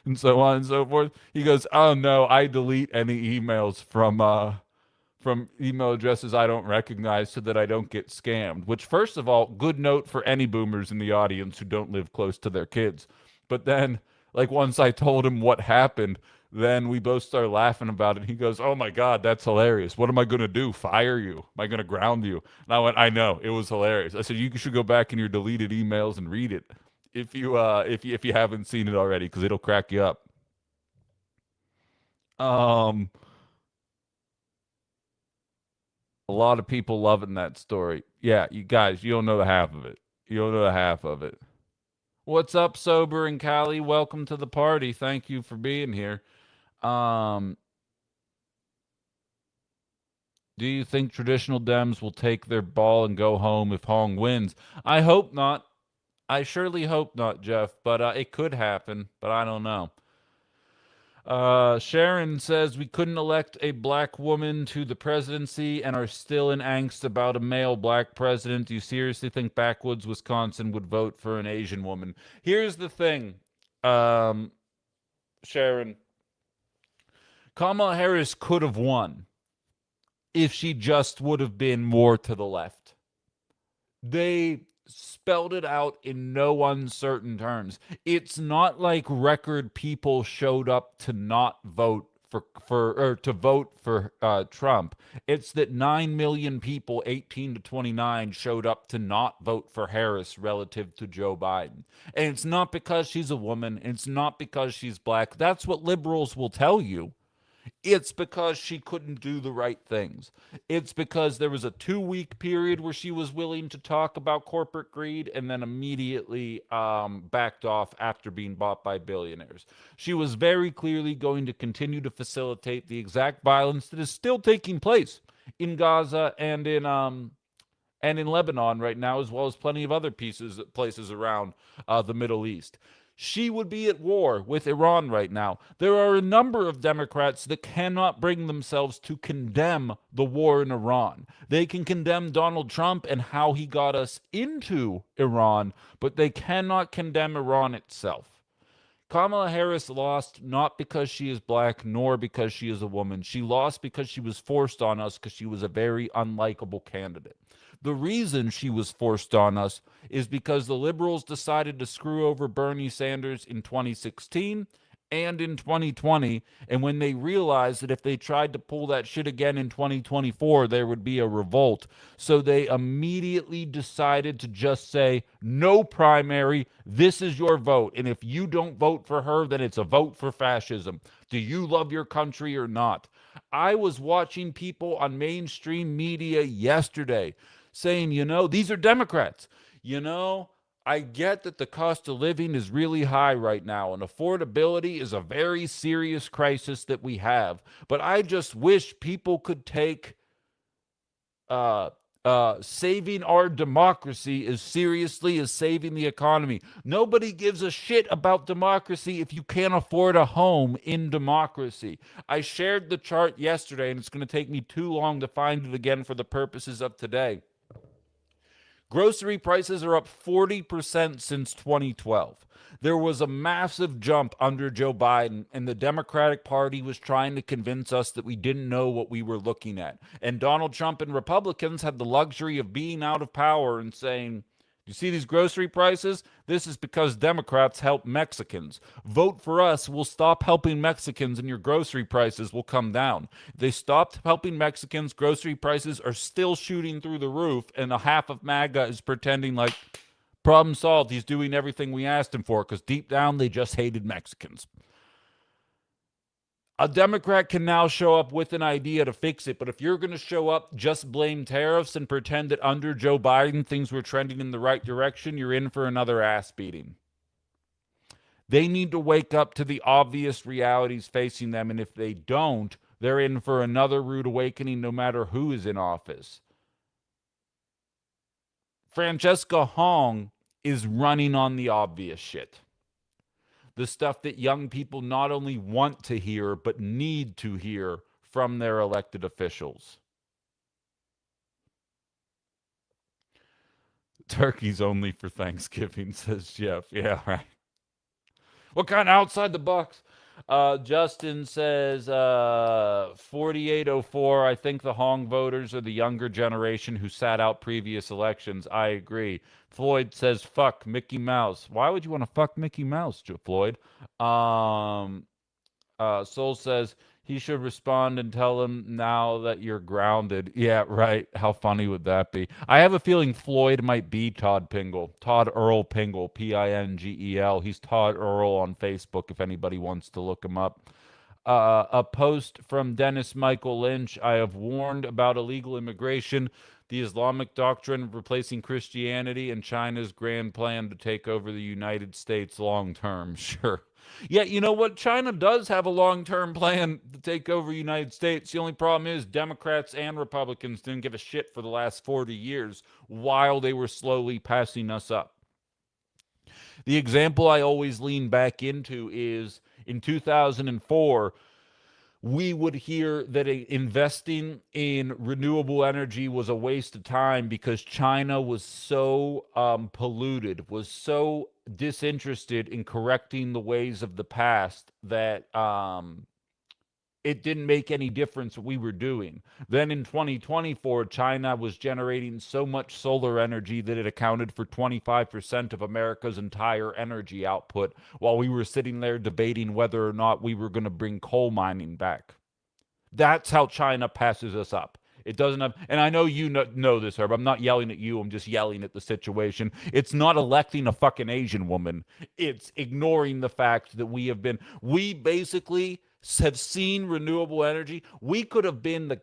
and so on and so forth? He goes, oh, no, I delete any emails from email addresses I don't recognize so that I don't get scammed. Which, first of all, good note for any boomers in the audience who don't live close to their kids. But then, like, once I told him what happened, then we both started laughing about it. He goes, "Oh my God, that's hilarious. What am I going to do? Fire you? Am I going to ground you?" And I went, "I know. It was hilarious." I said, "You should go back in your deleted emails and read it if you haven't seen it already, because it'll crack you up." Um, A lot of people loving that story. Yeah, you guys, you don't know the half of it. You don't know the half of it. What's up, Sober and Callie? Welcome to the party. Thank you for being here. Do you think traditional Dems will take their ball and go home if Hong wins? I hope not. I surely hope not, Jeff, but it could happen, but I don't know. Sharon says we couldn't elect a black woman to the presidency and are still in angst about a male black president. Do you seriously think backwoods Wisconsin would vote for an Asian woman? Here's the thing, Sharon. Kamala Harris could have won if she just would have been more to the left. They spelled it out in no uncertain terms. It's not like record people showed up to not vote to vote for Trump. It's that 9 million people 18 to 29 showed up to not vote for Harris relative to Joe Biden. And it's not because she's a woman, it's not because she's black. That's what liberals will tell you. It's because she couldn't do the right things. It's because there was a 2-week period where she was willing to talk about corporate greed and then immediately backed off after being bought by billionaires. She was very clearly going to continue to facilitate the exact violence that is still taking place in Gaza and in Lebanon right now, as well as plenty of other places around the Middle East. She would be at war with Iran right now. There are a number of Democrats that cannot bring themselves to condemn the war in Iran. They can condemn Donald Trump and how he got us into Iran, but they cannot condemn Iran itself. Kamala Harris lost not because she is black, nor because she is a woman. She lost because she was forced on us because she was a very unlikable candidate. The reason she was forced on us is because the liberals decided to screw over Bernie Sanders in 2016 and in 2020. And when they realized that if they tried to pull that shit again in 2024, there would be a revolt. So they immediately decided to just say, no primary, this is your vote. And if you don't vote for her, then it's a vote for fascism. Do you love your country or not? I was watching people on mainstream media yesterday saying, these are Democrats. I get that the cost of living is really high right now, and affordability is a very serious crisis that we have. But I just wish people could take saving our democracy as seriously as saving the economy. Nobody gives a shit about democracy if you can't afford a home in democracy. I shared the chart yesterday, and it's going to take me too long to find it again for the purposes of today. Grocery prices are up 40% since 2012. There was a massive jump under Joe Biden, and the Democratic Party was trying to convince us that we didn't know what we were looking at. And Donald Trump and Republicans had the luxury of being out of power and saying, you see these grocery prices? This is because Democrats help Mexicans. Vote for us, we'll stop helping Mexicans and your grocery prices will come down. If they stopped helping Mexicans, grocery prices are still shooting through the roof, and a half of MAGA is pretending like problem solved. He's doing everything we asked him for because deep down they just hated Mexicans. A Democrat can now show up with an idea to fix it, but if you're going to show up, just blame tariffs and pretend that under Joe Biden things were trending in the right direction, you're in for another ass beating. They need to wake up to the obvious realities facing them, and if they don't, they're in for another rude awakening no matter who is in office. Francesca Hong is running on the obvious shit. The stuff that young people not only want to hear, but need to hear from their elected officials. Turkey's only for Thanksgiving, says Jeff. Yeah, right. What kind of outside the box? Justin says 4804. I think the Hong voters are the younger generation who sat out previous elections. I agree. Floyd says fuck Mickey Mouse. Why would you want to fuck Mickey Mouse, Floyd? Soul says he should respond and tell him now that you're grounded. Yeah, right. How funny would that be? I have a feeling Floyd might be Todd Pingle. Todd Earl Pingle, Pingel. He's Todd Earl on Facebook if anybody wants to look him up. A post from Dennis Michael Lynch. I have warned about illegal immigration, the Islamic doctrine of replacing Christianity, and China's grand plan to take over the United States long term. Sure. Yeah, you know what? China does have a long term plan to take over the United States. The only problem is Democrats and Republicans didn't give a shit for the last 40 years while they were slowly passing us up. The example I always lean back into is in 2004, we would hear that investing in renewable energy was a waste of time because China was so polluted, was so disinterested in correcting the ways of the past that it didn't make any difference what we were doing. Then in 2024, China was generating so much solar energy that it accounted for 25% of America's entire energy output while we were sitting there debating whether or not we were going to bring coal mining back. That's how China passes us up. It doesn't have, and I know you know this, Herb. I'm not yelling at you. I'm just yelling at the situation. It's not electing a fucking Asian woman. It's ignoring the fact that we basically have seen renewable energy. We could have been at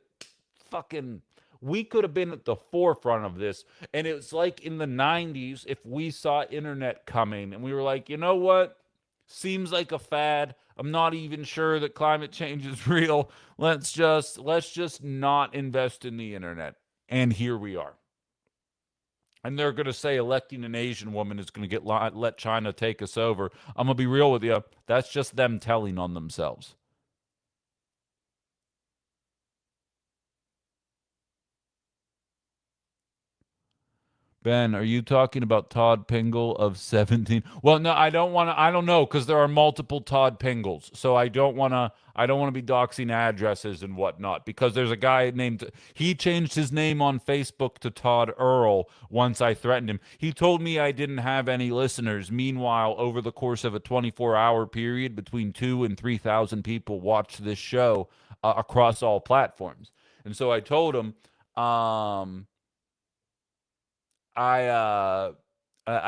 the forefront of this. And it's like in the 90s, if we saw internet coming and we were like, you know what? Seems like a fad. I'm not even sure that climate change is real. Let's just not invest in the internet. And here we are. And they're going to say electing an Asian woman is going to let China take us over. I'm going to be real with you. That's just them telling on themselves. Ben, are you talking about Todd Pingle of 17? Well, no, I don't want to. I don't know because there are multiple Todd Pingles, so I don't want to. I don't want to be doxing addresses and whatnot because there's a guy named. He changed his name on Facebook to Todd Earl once I threatened him. He told me I didn't have any listeners. Meanwhile, over the course of a 24-hour period, between 2 and 3,000 people watched this show across all platforms, and so I told him. I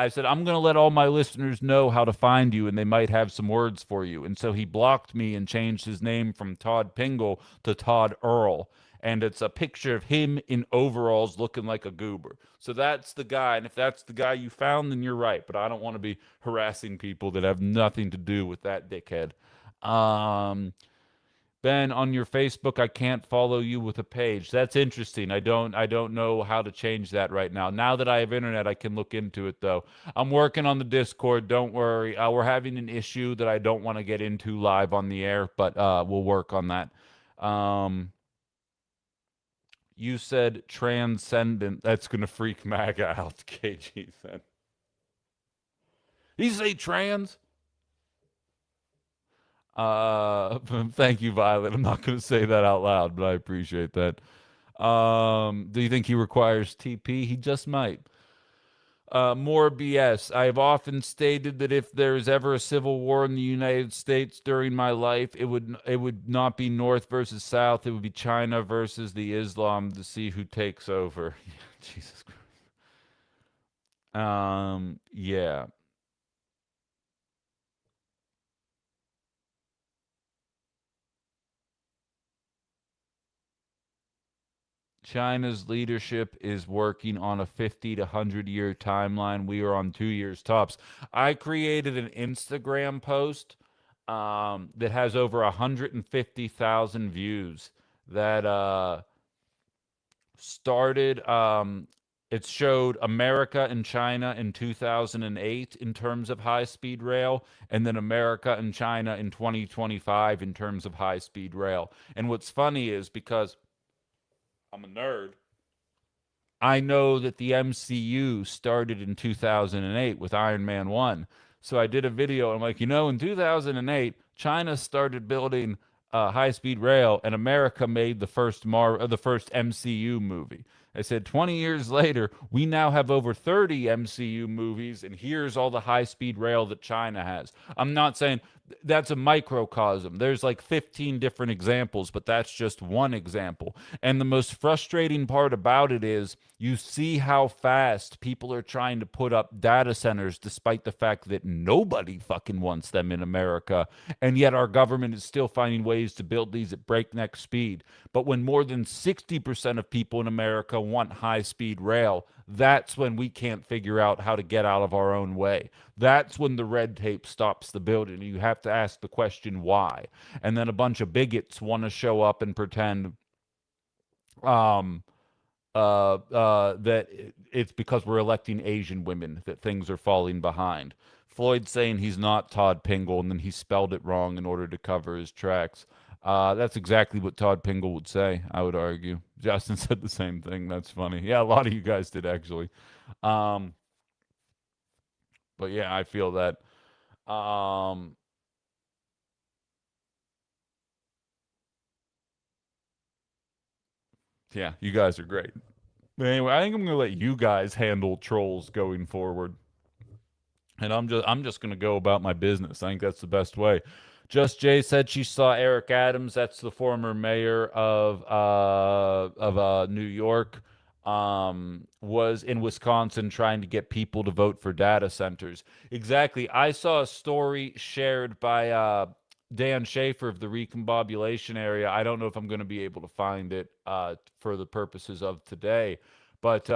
said I'm going to let all my listeners know how to find you, and they might have some words for you. And so he blocked me and changed his name from Todd Pingle to Todd Earl. And it's a picture of him in overalls looking like a goober. So that's the guy. And if that's the guy you found, then you're right. But I don't want to be harassing people that have nothing to do with that dickhead. Um, Ben, on your Facebook, I can't follow you with a page. That's interesting. I don't know how to change that right now. Now that I have internet, I can look into it though. I'm working on the Discord. Don't worry. We're having an issue that I don't want to get into live on the air, but we'll work on that. Um, you said transcendent. That's gonna freak MAGA out. KG said. He say trans? Thank you, Violet. I'm not going to say that out loud, but I appreciate that. Do you think he requires TP? He just might. More BS. I have often stated that if there is ever a civil war in the United States during my life, it would not be North versus South. It would be China versus the Islam to see who takes over. Jesus Christ. Yeah. China's leadership is working on a 50 to 100-year timeline. We are on 2 years tops. I created an Instagram post that has over 150,000 views that started. It showed America and China in 2008 in terms of high speed rail, and then America and China in 2025 in terms of high speed rail. And what's funny is because I'm a nerd. I know that the MCU started in 2008 with Iron Man 1. So I did a video. I'm like, in 2008, China started building high-speed rail, and America made the first MCU movie. I said 20 years later, we now have over 30 MCU movies, and here's all the high-speed rail that China has. I'm not saying that's a microcosm. There's like 15 different examples, but that's just one example. And the most frustrating part about it is you see how fast people are trying to put up data centers despite the fact that nobody fucking wants them in America. And yet our government is still finding ways to build these at breakneck speed. But when more than 60% of people in America want high speed rail, that's when we can't figure out how to get out of our own way. That's when the red tape stops the building. You have to ask the question why. And then a bunch of bigots want to show up and pretend um, that it's because we're electing Asian women that things are falling behind. Floyd saying he's not Todd Pingle and then he spelled it wrong in order to cover his tracks. That's exactly what Todd Pingle would say, I would argue. Justin said the same thing. That's funny. Yeah, a lot of you guys did actually. Um, but yeah, I feel that. Um, yeah, you guys are great. But anyway, I think I'm gonna let you guys handle trolls going forward. And I'm just gonna go about my business. I think that's the best way. Just Jay said she saw Eric Adams. That's the former mayor of New York. Was in Wisconsin trying to get people to vote for data centers. Exactly. I saw a story shared by Dan Schaefer of the Recombobulation Area. I don't know if I'm going to be able to find it for the purposes of today, but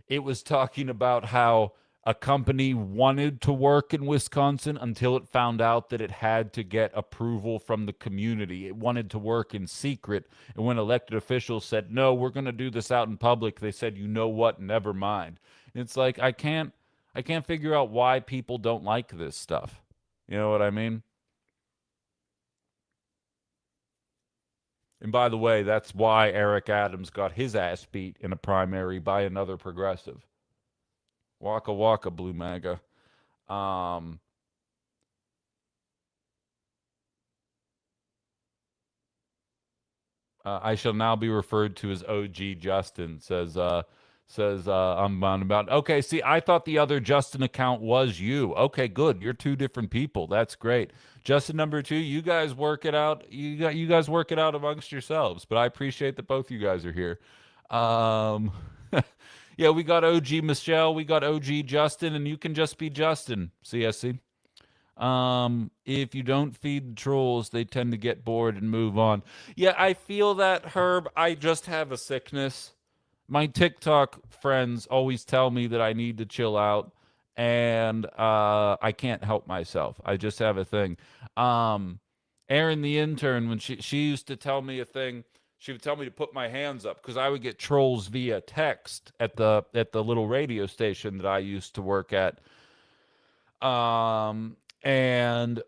it was talking about how a company wanted to work in Wisconsin until it found out that it had to get approval from the community. It wanted to work in secret. And when elected officials said, no, we're going to do this out in public, they said, you know what? Never mind. And it's like, I can't figure out why people don't like this stuff. You know what I mean? And by the way, that's why Eric Adams got his ass beat in a primary by another progressive. Waka waka, Blue MAGA. Um, I shall now be referred to as OG Justin. Says I'm on about. Okay, see, I thought the other Justin account was you. Okay, good. You're two different people. That's great. Justin number two, you guys work it out. You guys work it out amongst yourselves. But I appreciate that both you guys are here. Um, yeah, we got OG Michelle, we got OG Justin, and you can just be Justin. CSC. If you don't feed the trolls, they tend to get bored and move on. Yeah, I feel that, Herb. I just have a sickness. My TikTok friends always tell me that I need to chill out, and I can't help myself. I just have a thing. Um, Erin, the intern, when she used to tell me a thing, she would tell me to put my hands up because I would get trolls via text at the little radio station that I used to work at. And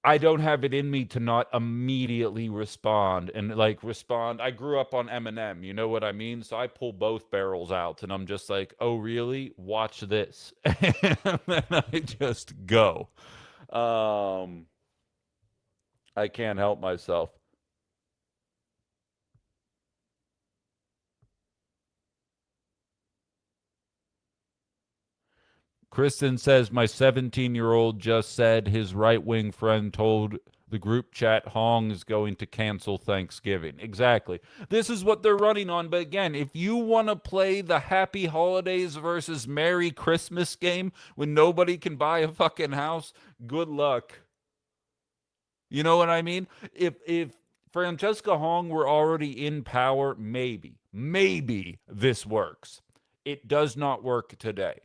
I don't have it in me to not immediately respond and like respond. I grew up on Eminem, you know what I mean? So I pull both barrels out and I'm just like, "Oh, really? Watch this." And then I just go. Um I can't help myself. Kristen says my 17-year-old just said his right-wing friend told the group chat Hong is going to cancel Thanksgiving. Exactly. This is what they're running on. But again, if you want to play the Happy Holidays versus Merry Christmas game when nobody can buy a fucking house, good luck. You know what I mean? If Francesca Hong were already in power, maybe this works. It does not work today.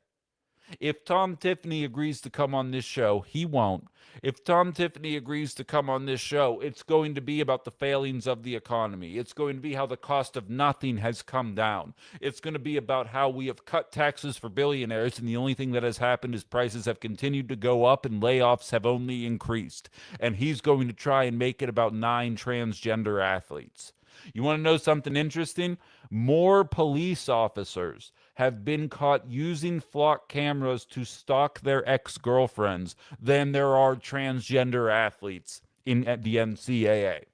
If Tom Tiffany agrees to come on this show, he won't. If Tom Tiffany agrees to come on this show, it's going to be about the failings of the economy. It's going to be how the cost of nothing has come down. It's going to be about how we have cut taxes for billionaires, and the only thing that has happened is prices have continued to go up and layoffs have only increased. And he's going to try and make it about 9 transgender athletes. You want to know something interesting? More police officers have been caught using flock cameras to stalk their ex-girlfriends than there are transgender athletes in at the NCAA.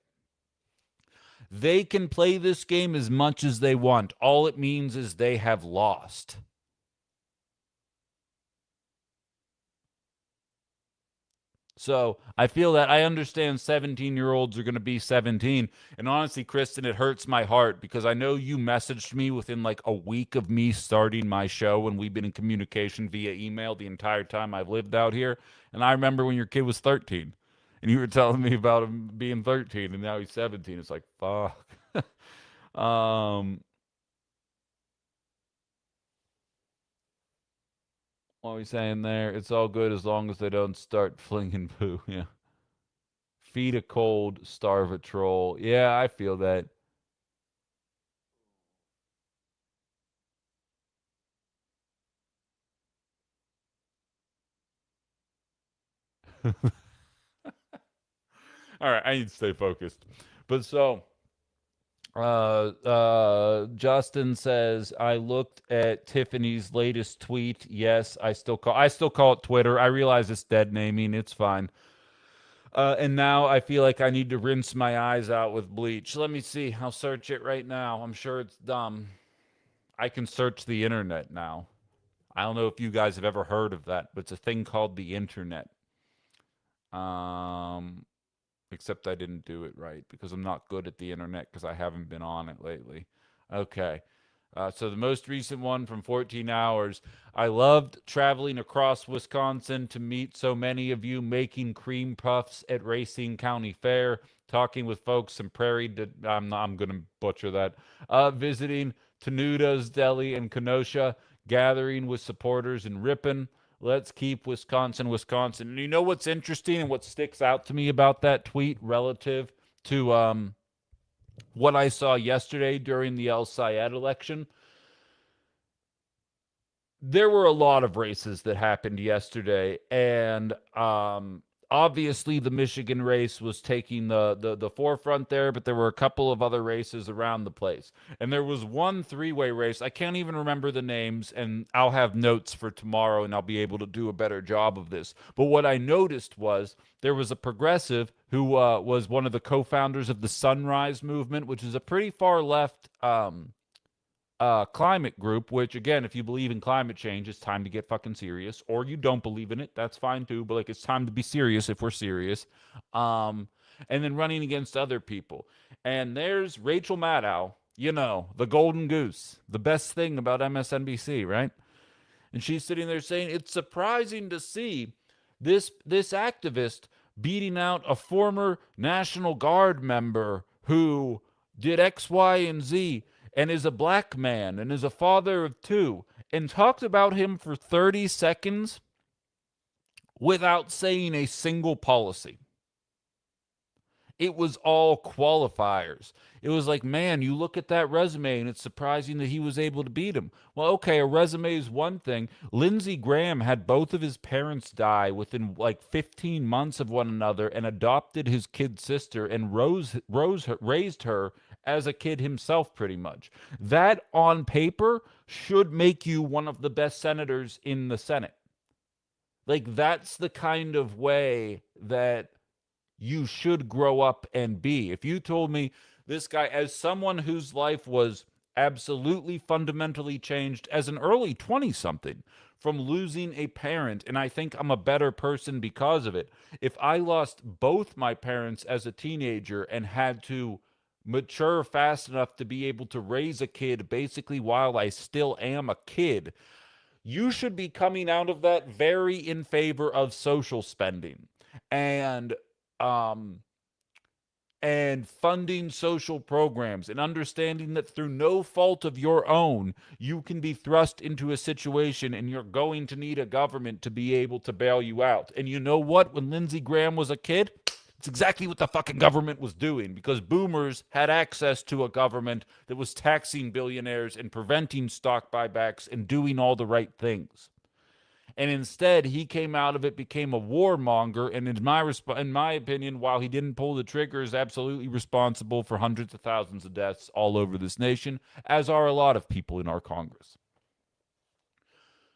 They can play this game as much as they want. All it means is they have lost. So I feel that I understand 17-year-olds are going to be 17. And honestly, Kristen, it hurts my heart because I know you messaged me within like a week of me starting my show, and we've been in communication via email the entire time I've lived out here. And I remember when your kid was 13 and you were telling me about him being 13 and now he's 17. It's like, fuck. um, what are we saying there? It's all good as long as they don't start flinging poo. Yeah. Feed a cold, starve a troll. Yeah, I feel that. All right, I need to stay focused. But so, Justin says I looked at Tiffany's latest tweet. Yes, I still call it Twitter. I realize it's dead naming. It's fine. And now I feel like I need to rinse my eyes out with bleach. Let me see. I'll search it right now. I'm sure it's dumb. I can search the internet now. I don't know if you guys have ever heard of that, but it's a thing called the internet. Um, except I didn't do it right because I'm not good at the internet because I haven't been on it lately. Okay. So the most recent one from 14 hours. I loved traveling across Wisconsin to meet so many of you making cream puffs at Racine County Fair, talking with folks in Prairie. I'm going to butcher that. Visiting Tenuda's Deli in Kenosha, gathering with supporters in Ripon. Let's keep Wisconsin, Wisconsin. And you know what's interesting and what sticks out to me about that tweet relative to what I saw yesterday during the El Sayed election? There were a lot of races that happened yesterday, and obviously the Michigan race was taking the forefront there, but there were a couple of other races around the place. And there was one three-way race. I can't even remember the names, and I'll have notes for tomorrow, and I'll be able to do a better job of this. But what I noticed was there was a progressive who was one of the co-founders of the Sunrise Movement, which is a pretty far left climate group, which again, if you believe in climate change, it's time to get fucking serious. Or you don't believe in it, that's fine too. But like, it's time to be serious if we're serious. Um, and then running against other people. And there's Rachel Maddow, you know, the golden goose, the best thing about MSNBC, right? And she's sitting there saying it's surprising to see this activist beating out a former National Guard member who did X, Y, and Z and is a black man and is a father of two, and talked about him for 30 seconds without saying a single policy. It was all qualifiers. It was like, man, you look at that resume and it's surprising that he was able to beat him. Well, okay, a resume is one thing. Lindsey Graham had both of his parents die within like 15 months of one another and adopted his kid sister and raised her as a kid himself, pretty much. That on paper should make you one of the best senators in the Senate. Like, that's the kind of way that you should grow up and be. If you told me this guy, as someone whose life was absolutely fundamentally changed as an early 20 something from losing a parent, and I think I'm a better person because of it. If I lost both my parents as a teenager and had to mature fast enough to be able to raise a kid basically while I still am a kid, you should be coming out of that very in favor of social spending and um and funding social programs and understanding that through no fault of your own, you can be thrust into a situation and you're going to need a government to be able to bail you out. And you know what? When Lindsey Graham was a kid, it's exactly what the fucking government was doing, because boomers had access to a government that was taxing billionaires and preventing stock buybacks and doing all the right things. And instead, he came out of it, became a warmonger, and in my opinion, while he didn't pull the trigger, is absolutely responsible for hundreds of thousands of deaths all over this nation, as are a lot of people in our Congress.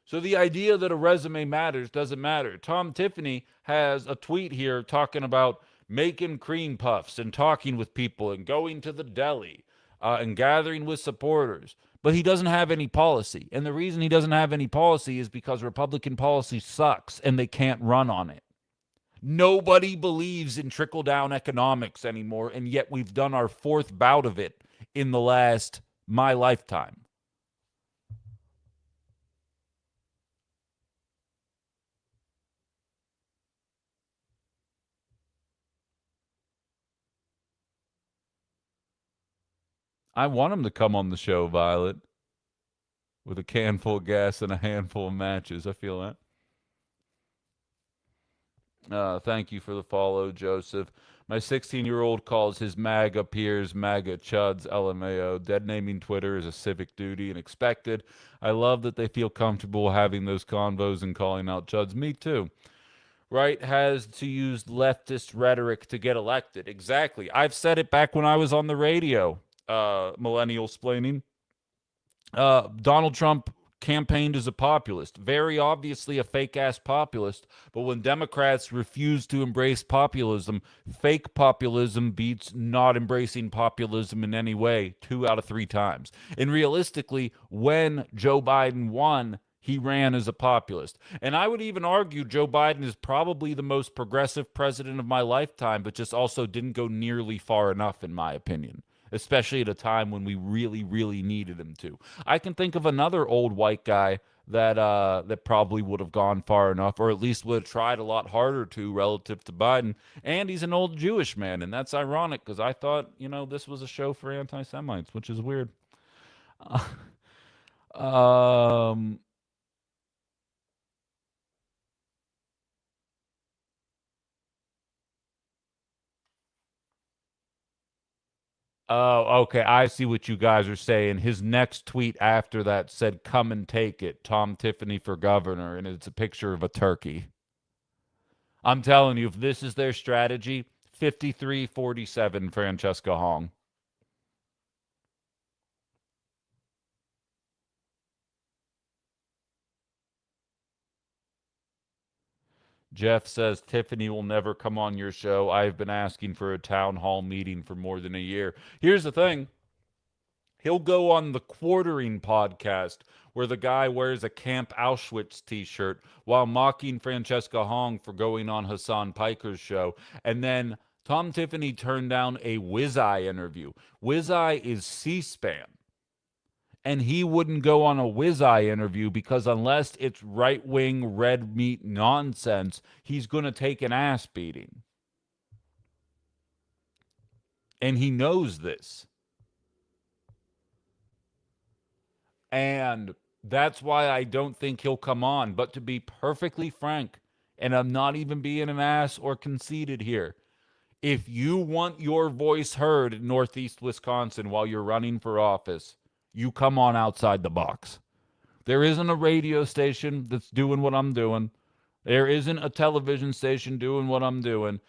So the idea that a resume matters doesn't matter. Tom Tiffany has a tweet here talking about making cream puffs and talking with people and going to the deli and gathering with supporters. But he doesn't have any policy. And the reason he doesn't have any policy is because Republican policy sucks and they can't run on it. Nobody believes in trickle down economics anymore. And yet we've done our fourth bout of it in the last my lifetime. I want him to come on the show, Violet, with a can full of gas and a handful of matches. I feel that. Thank you for the follow, Joseph. My 16-year-old calls his MAGA peers MAGA chuds, LMAO. Dead naming Twitter is a civic duty and expected. I love that they feel comfortable having those convos and calling out chuds. Me too. Right has to use leftist rhetoric to get elected. Exactly. I've said it back when I was on the radio, millennial splaining. Donald Trump campaigned as a populist, very obviously a fake ass populist. But when Democrats refuse to embrace populism, fake populism beats not embracing populism in any way 2 out of 3 times. And realistically, when Joe Biden won, he ran as a populist. And I would even argue Joe Biden is probably the most progressive president of my lifetime, but just also didn't go nearly far enough, in my opinion, especially at a time when we really, really needed him to. I can think of another old white guy that probably would have gone far enough, or at least would have tried a lot harder to relative to Biden. And he's an old Jewish man, and that's ironic because I thought this was a show for anti-Semites, which is weird. um. Oh, okay. I see what you guys are saying. His next tweet after that said, "Come and take it, Tom Tiffany for governor," and it's a picture of a turkey. I'm telling you, if this is their strategy, 53-47 Francesca Hong. Jeff says Tiffany will never come on your show. I've been asking for a town hall meeting for more than a year. Here's the thing. He'll go on the Quartering podcast where the guy wears a Camp Auschwitz t-shirt while mocking Francesca Hong for going on Hassan Piker's show. And then Tom Tiffany turned down a Wiz-Eye interview. Wiz-Eye is C-SPAN. And he wouldn't go on a Wiz-Eye interview because unless it's right-wing red meat nonsense, he's going to take an ass beating. And he knows this. And that's why I don't think he'll come on. But to be perfectly frank, and I'm not even being an ass or conceited here, if you want your voice heard in Northeast Wisconsin while you're running for office, you come on Outside the Box. There isn't a radio station that's doing what I'm doing. There isn't a television station doing what I'm doing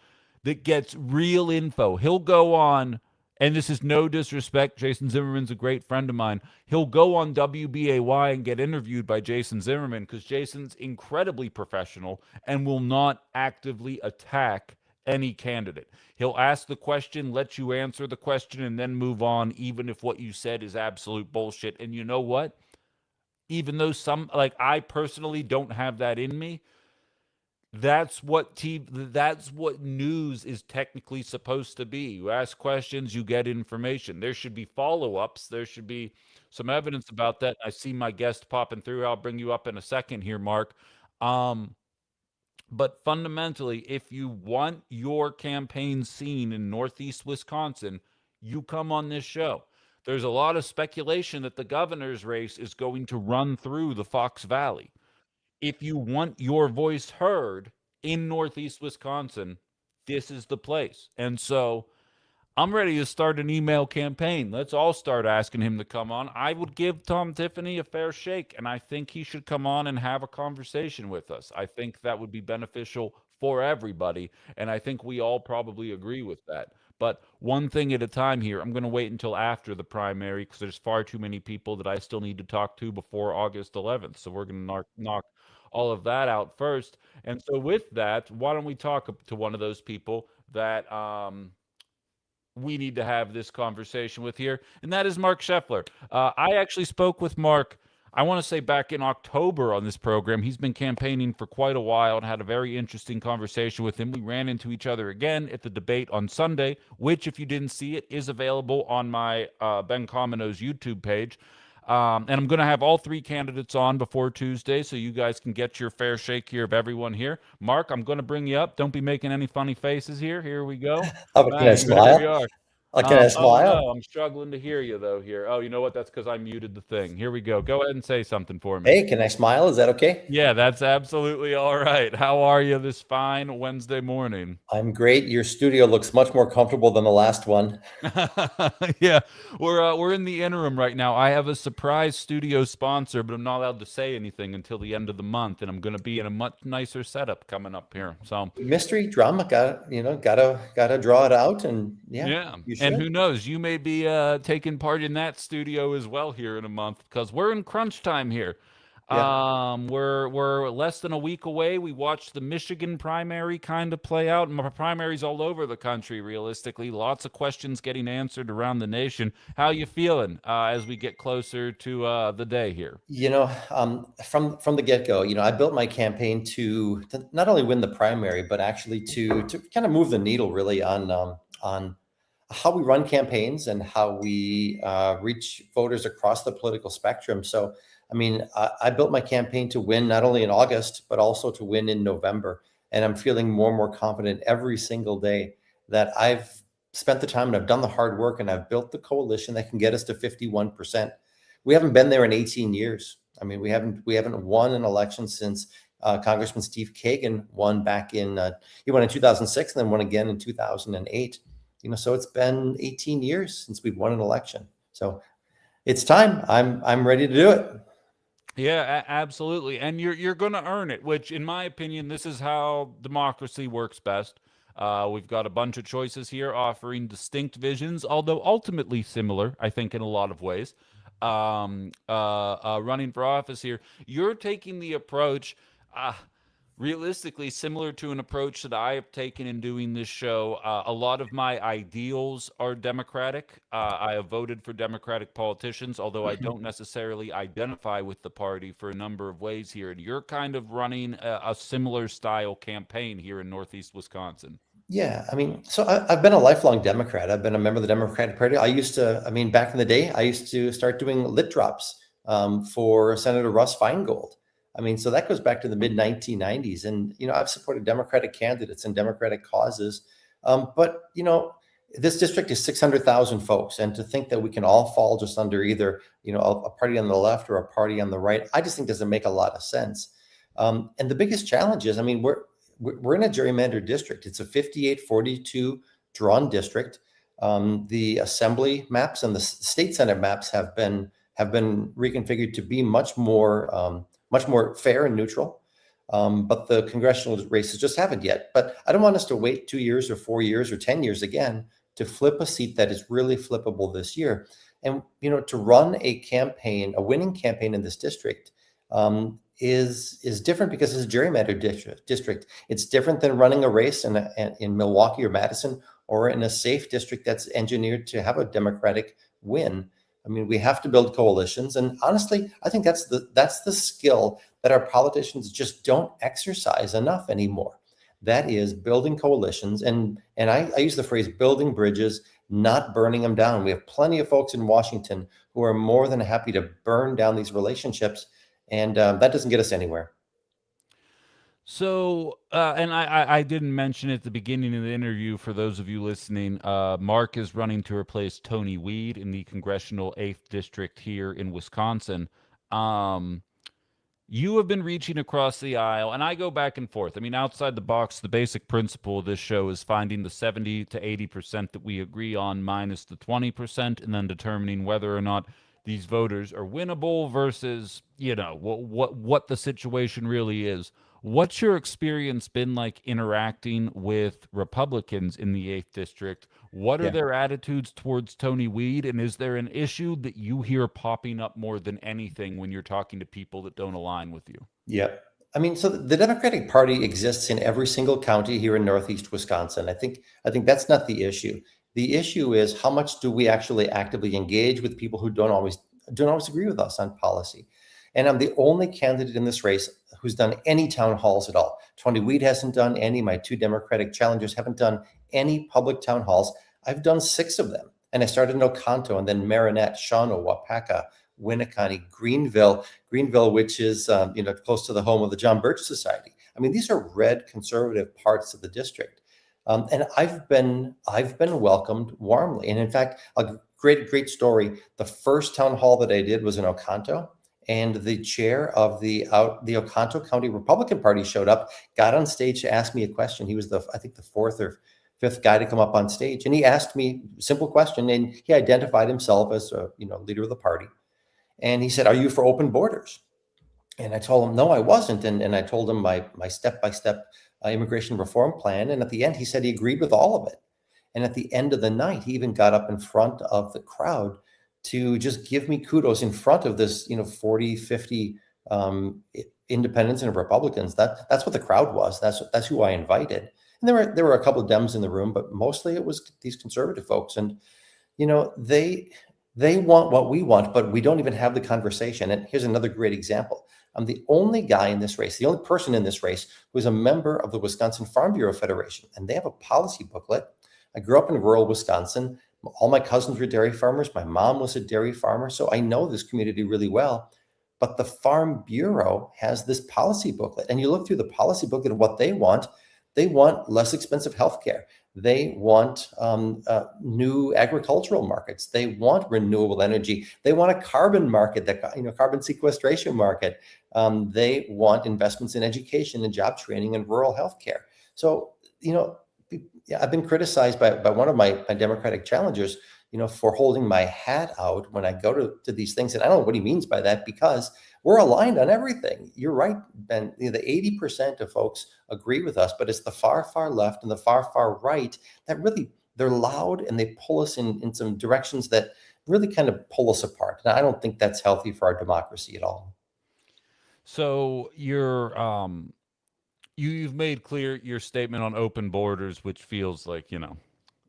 that gets real info. He'll go on, and this is no disrespect. Jason Zimmerman's a great friend of mine. He'll go on WBAY and get interviewed by Jason Zimmerman because Jason's incredibly professional and will not actively attack any candidate. He'll ask the question, let you answer the question, and then move on, even if what you said is absolute bullshit. And you know what? Even though like I personally don't have that in me, that's what news is technically supposed to be. You ask questions, you get information. There should be follow-ups. There should be some evidence about that. I see my guest popping through. I'll bring you up in a second here, Mark. But fundamentally, if you want your campaign seen in Northeast Wisconsin, you come on this show. There's a lot of speculation that the governor's race is going to run through the Fox Valley. If you want your voice heard in Northeast Wisconsin, this is the place. And so I'm ready to start an email campaign. Let's all start asking him to come on. I would give Tom Tiffany a fair shake, and I think he should come on and have a conversation with us. I think that would be beneficial for everybody, and I think we all probably agree with that. But one thing at a time here. I'm going to wait until after the primary because there's far too many people that I still need to talk to before August 11th. So we're going to knock all of that out first. And so, with that, why don't we talk to one of those people that we need to have this conversation with here, and that is Mark Scheffler. I actually spoke with Mark, I want to say back in October on this program. He's been campaigning for quite a while and had a very interesting conversation with him. We ran into each other again at the debate on Sunday, which, if you didn't see it, is available on my Ben Comino's YouTube page. And I'm going to have all three candidates on before Tuesday, so you guys can get your fair shake here of everyone here. Mark, I'm going to bring you up. Don't be making any funny faces here. Here we go. Oh, can I Bang, there we smile? are. Can I Oh smile? no, I'm struggling to hear you though here. Oh, you know what? That's because I muted the thing. Here we go. Go ahead and say something for me. Hey, can I smile? Is that okay? Yeah, that's absolutely all right. How are you this fine Wednesday morning? I'm great. Your studio looks much more comfortable than the last one. Yeah, we're in the interim right now. I have a surprise studio sponsor, but I'm not allowed to say anything until the end of the month, and I'm going to be in a much nicer setup coming up here. So, Mystery drama, gotta draw it out, and yeah, yeah, you and should. who knows? You may be taking part in that studio as well here in a month because we're in crunch time here. Yeah. We're less than a week away. We watched the Michigan primary kind of play out, and primaries all over the country. Realistically, lots of questions getting answered around the nation. How you feeling as we get closer to the day here? From the get-go, I built my campaign to not only win the primary, but actually to kind of move the needle really on how we run campaigns and how we reach voters across the political spectrum. So, I mean, I built my campaign to win not only in August, but also to win in November. And I'm feeling more and more confident every single day that I've spent the time and I've done the hard work and I've built the coalition that can get us to 51%. We haven't been there in 18 years. I mean, we haven't won an election since Congressman Steve Kagan won back in he won in 2006 and then won again in 2008. So it's been 18 years since we've won an election. So it's time. I'm ready to do it. Yeah, absolutely. And you're going to earn it, which in my opinion, this is how democracy works best. We've got a bunch of choices here offering distinct visions, although ultimately similar, I think, in a lot of ways. Running for office here, you're taking the approach. Realistically similar to an approach that I have taken in doing this show. A lot of my ideals are Democratic. I have voted for Democratic politicians, although I don't necessarily identify with the party for a number of ways here. And you're kind of running a similar style campaign here in Northeast Wisconsin. Yeah, I mean, so I've been a lifelong Democrat. I've been a member of the Democratic Party. I mean, back in the day, I used to start doing lit drops for Senator Russ Feingold. I mean, so that goes back to the mid 1990s. And, I've supported Democratic candidates and Democratic causes. But, this district is 600,000 folks. And to think that we can all fall just under either, a party on the left or a party on the right, I just think doesn't make a lot of sense. And the biggest challenge is, I mean, we're in a gerrymandered district. It's a 58-42 drawn district. The assembly maps and the state senate maps have been reconfigured to be much more fair and neutral. But the congressional races just haven't yet. But I don't want us to wait 2 years or 4 years or 10 years again to flip a seat that is really flippable this year. And to run a winning campaign in this district, is different because it's a gerrymandered district. It's different than running a race in Milwaukee or Madison or in a safe district that's engineered to have a Democratic win. I mean, we have to build coalitions, and honestly, I think that's the skill that our politicians just don't exercise enough anymore. That is building coalitions, and I use the phrase building bridges, not burning them down. We have plenty of folks in Washington who are more than happy to burn down these relationships, and that doesn't get us anywhere. So, and I didn't mention at the beginning of the interview, for those of you listening, Mark is running to replace Tony Weed in the congressional 8th district here in Wisconsin. Um, you have been reaching across the aisle, and I go back and forth. I mean, outside the box, the basic principle of this show is finding the 70 to 80% that we agree on minus the 20%, and then determining whether or not these voters are winnable versus, what the situation really is. What's your experience been like interacting with Republicans in the 8th district? What are Yeah. their attitudes towards Tony Weed? And is there an issue that you hear popping up more than anything when you're talking to people that don't align with you? Yeah. I mean, so the Democratic Party exists in every single county here in Northeast Wisconsin. I think that's not the issue. The issue is how much do we actually actively engage with people who don't always agree with us on policy. And I'm the only candidate in this race who's done any town halls at all. Tony Weed hasn't done any. My two Democratic challengers haven't done any public town halls. I've done 6 of them. And I started in Oconto and then Marinette, Shawano, Wapaka, Winnicott, Greenville, which is close to the home of the John Birch Society. I mean, these are red conservative parts of the district, and I've been welcomed warmly. And in fact, a great story. The first town hall that I did was in Oconto, and the chair of the Oconto County Republican Party showed up, got on stage to ask me a question. He was I think the 4th or 5th guy to come up on stage, and he asked me a simple question, and he identified himself as a leader of the party. And he said, "Are you for open borders?" And I told him, no, I wasn't. And I told him my step-by-step immigration reform plan. And at the end, he said he agreed with all of it. And at the end of the night, he even got up in front of the crowd to just give me kudos in front of this, 40, 50 independents and Republicans. That's what the crowd was. That's who I invited. And there were a couple of Dems in the room, but mostly it was these conservative folks. And they want what we want, but we don't even have the conversation. And here's another great example. I'm the only guy in this race, the only person in this race who is a member of the Wisconsin Farm Bureau Federation, and they have a policy booklet. I grew up in rural Wisconsin. All my cousins were dairy farmers. My mom was a dairy farmer, so I know this community really well. But the Farm Bureau has this policy booklet, and you look through the policy booklet of what they want. They want less expensive healthcare. They want new agricultural markets. They want renewable energy. They want a carbon market, carbon sequestration market. They want investments in education and job training and rural healthcare. So, I've been criticized by one of my Democratic challengers, for holding my hat out when I go to these things. And I don't know what he means by that, because we're aligned on everything. You're right, Ben. The 80% of folks agree with us, but it's the far, far left and the far, far right that really, they're loud and they pull us in some directions that really kind of pull us apart. And I don't think that's healthy for our democracy at all. So you've made clear your statement on open borders, which feels like,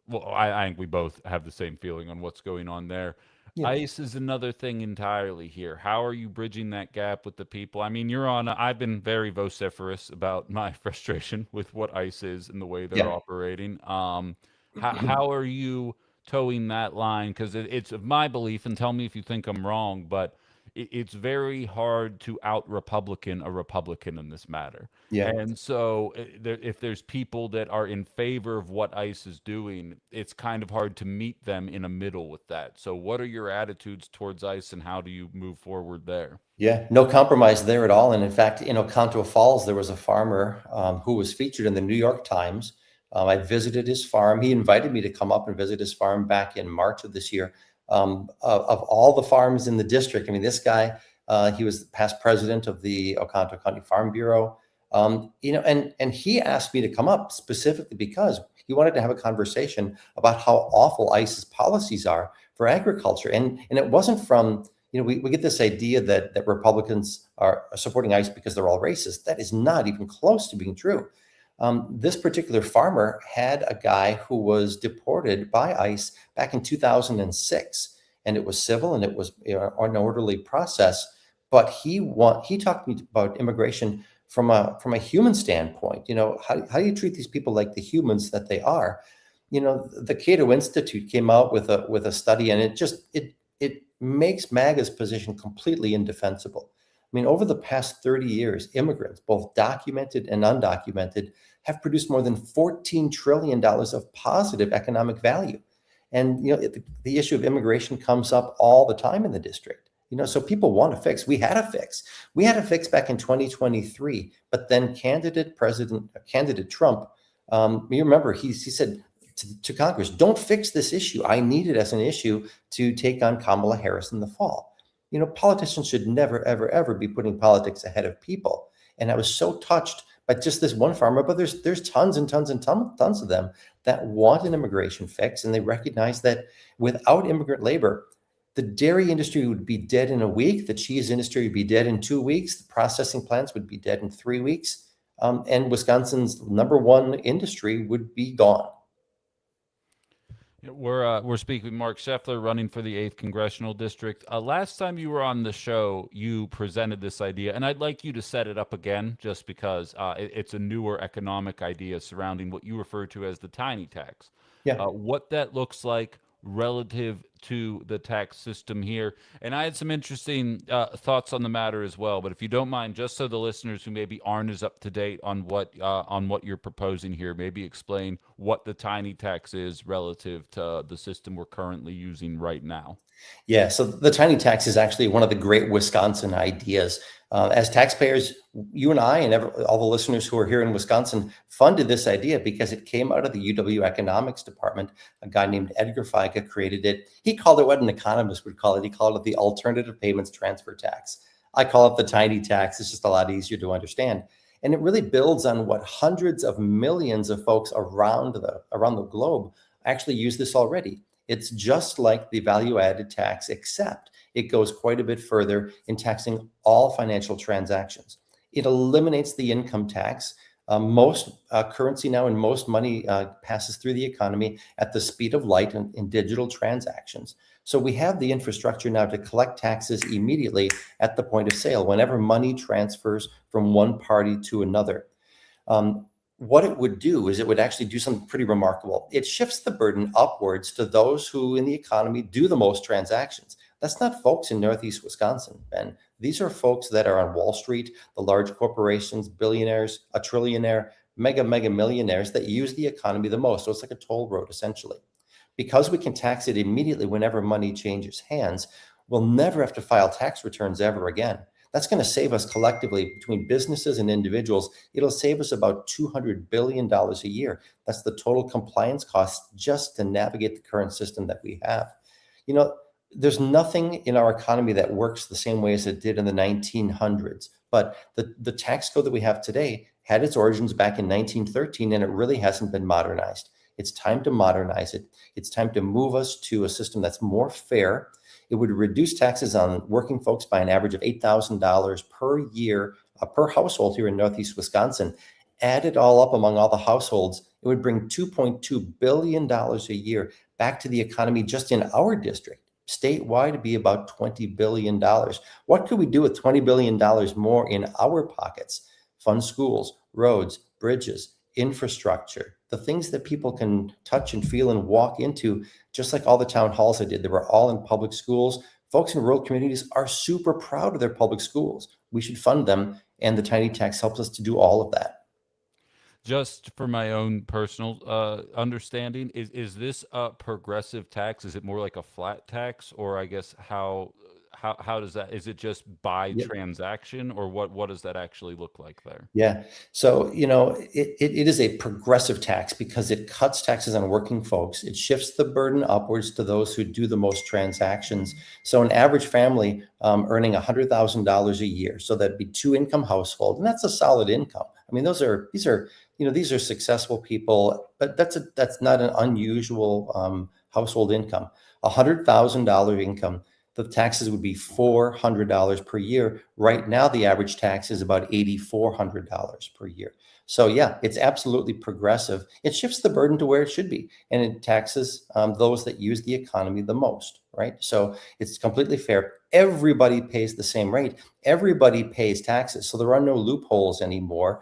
well, I think we both have the same feeling on what's going on there. Yeah. ICE is another thing entirely here. How are you bridging that gap with the people? I mean, I've been very vociferous about my frustration with what ICE is and the way they're Yeah. operating. How are you towing that line? Because it's of my belief, and tell me if you think I'm wrong, but it's very hard to out-Republican a Republican in this matter. Yeah. And so if there's people that are in favor of what ICE is doing, it's kind of hard to meet them in a middle with that. So what are your attitudes towards ICE, and how do you move forward there? Yeah, no compromise there at all. And in fact, in Oconto Falls, there was a farmer who was featured in the New York Times. I visited his farm. He invited me to come up and visit his farm back in March of this year. Of all the farms in the district, I mean, this guy, he was the past president of the Oconto County Farm Bureau. And he asked me to come up specifically because he wanted to have a conversation about how awful ICE's policies are for agriculture. And it wasn't from, we get this idea that Republicans are supporting ICE because they're all racist. That is not even close to being true. This particular farmer had a guy who was deported by ICE back in 2006, and it was civil and it was an orderly process. But he talked to me about immigration from a human standpoint. How do you treat these people like the humans that they are? The Cato Institute came out with a study, and it makes MAGA's position completely indefensible. I mean, over the past 30 years, immigrants, both documented and undocumented, have produced more than $14 trillion of positive economic value. And, the issue of immigration comes up all the time in the district. So people want to fix. We had a fix. We had a fix back in 2023, but then candidate Trump, you remember, he said to Congress, don't fix this issue. I need it as an issue to take on Kamala Harris in the fall. Politicians should never, ever, ever be putting politics ahead of people. And I was so touched by just this one farmer, but there's tons and tons and tons of them that want an immigration fix. And they recognize that without immigrant labor, the dairy industry would be dead in a week. The cheese industry would be dead in 2 weeks. The processing plants would be dead in 3 weeks. And Wisconsin's number one industry would be gone. Yeah, we're speaking with Mark Scheffler, running for the 8th Congressional District. Last time you were on the show, you presented this idea, and I'd like you to set it up again, just because it's a newer economic idea surrounding what you refer to as the tiny tax. Yeah. What that looks like relative to the tax system here. And I had some interesting thoughts on the matter as well. But if you don't mind, just so the listeners who maybe aren't as up to date on what you're proposing here, maybe explain what the tiny tax is relative to the system we're currently using right now. Yeah, so the tiny tax is actually one of the great Wisconsin ideas. As taxpayers, you and I and all the listeners who are here in Wisconsin funded this idea because it came out of the UW economics department. A guy named Edgar Feiga created it. He called it what an economist would call it. He called it the alternative payments transfer tax. I call it the tiny tax. It's just a lot easier to understand. And it really builds on what hundreds of millions of folks around the globe actually use this already. It's just like the value added tax, except it goes quite a bit further in taxing all financial transactions. It eliminates the income tax. Most currency now and most money passes through the economy at the speed of light in digital transactions. So we have the infrastructure now to collect taxes immediately at the point of sale whenever money transfers from one party to another. What it would do is it would actually do something pretty remarkable. It shifts the burden upwards to those who in the economy do the most transactions. That's not folks in Northeast Wisconsin, Ben. These are folks that are on Wall Street, the large corporations, billionaires, a trillionaire, mega millionaires that use the economy the most. So it's like a toll road, essentially. Because we can tax it immediately whenever money changes hands, we'll never have to file tax returns ever again. That's going to save us collectively between businesses and individuals. It'll save us about $200 billion a year. That's the total compliance cost just to navigate the current system that we have. You know, there's nothing in our economy that works the same way as it did in the 1900s. But the tax code that we have today had its origins back in 1913, and it really hasn't been modernized. It's time to modernize it. It's time to move us to a system that's more fair. It would reduce taxes on working folks by an average of $8,000 per year, per household here in Northeast Wisconsin. Add it all up among all the households, it would bring $2.2 billion a year back to the economy just in our district. Statewide, it'd be about $20 billion. What could we do with $20 billion more in our pockets? Fund schools, roads, bridges, infrastructure, the things that people can touch and feel and walk into, just like all the town halls I did. They were all in public schools. Folks in rural communities are super proud of their public schools. We should fund them, and the tiny tax helps us to do all of that. Just for my own personal understanding, is this a progressive tax? Is it more like a flat tax, or I guess how does that? Is it just by Yep. transaction, or what does that actually look like there? Yeah. So, it is a progressive tax because it cuts taxes on working folks. It shifts the burden upwards to those who do the most transactions. So an average family earning $100,000 a year, so that'd be two income household, and that's a solid income. I mean, these are successful people, but that's not an unusual household income. $100,000 income, the taxes would be $400 per year. Right now, the average tax is about $8,400 per year. So yeah, it's absolutely progressive. It shifts the burden to where it should be, and it taxes those that use the economy the most, right? So it's completely fair. Everybody pays the same rate. Everybody pays taxes. So there are no loopholes anymore.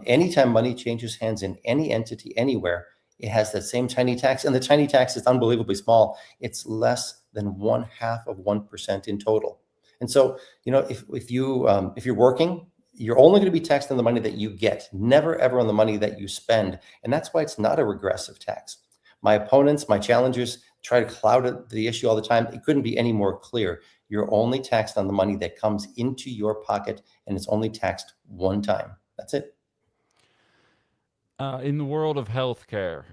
Anytime money changes hands in any entity anywhere, it has that same tiny tax, and the tiny tax is unbelievably small. It's less than 0.5% in total. And so, if you're working, you're only going to be taxed on the money that you get, never ever on the money that you spend. And that's why it's not a regressive tax. My opponents, my challengers try to the issue all the time. It couldn't be any more clear. You're only taxed on the money that comes into your pocket, and it's only taxed one time. That's it. In the world of healthcare,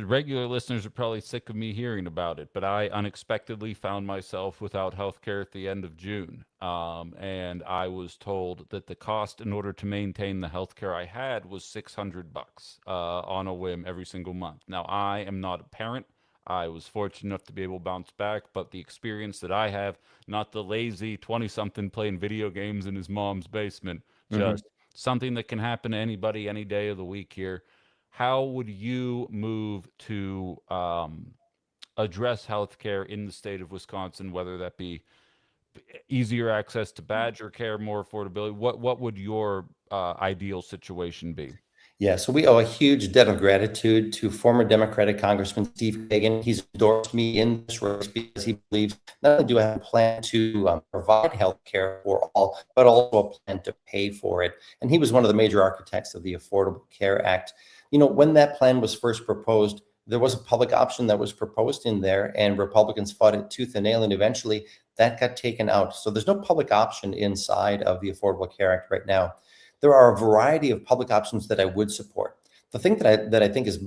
regular listeners are probably sick of me hearing about it, but I unexpectedly found myself without healthcare at the end of June. And I was told that the cost in order to maintain the healthcare I had was $600 on a whim every single month. Now, I am not a parent. I was fortunate enough to be able to bounce back, but the experience that I have, not the lazy 20-something playing video games in his mom's basement, Mhm. just something that can happen to anybody any day of the week here. How would you move to address healthcare in the state of Wisconsin, whether that be easier access to Badger care, more affordability? What would your ideal situation be? Yeah, so we owe a huge debt of gratitude to former Democratic Congressman Steve Kagan. He's endorsed me in this race because he believes not only do I have a plan to provide health care for all, but also a plan to pay for it. And he was one of the major architects of the Affordable Care Act. You know, when that plan was first proposed, there was a public option that was proposed in there, and Republicans fought it tooth and nail, and eventually that got taken out. So there's no public option inside of the Affordable Care Act right now. There are a variety of public options that I would support. The thing that I think is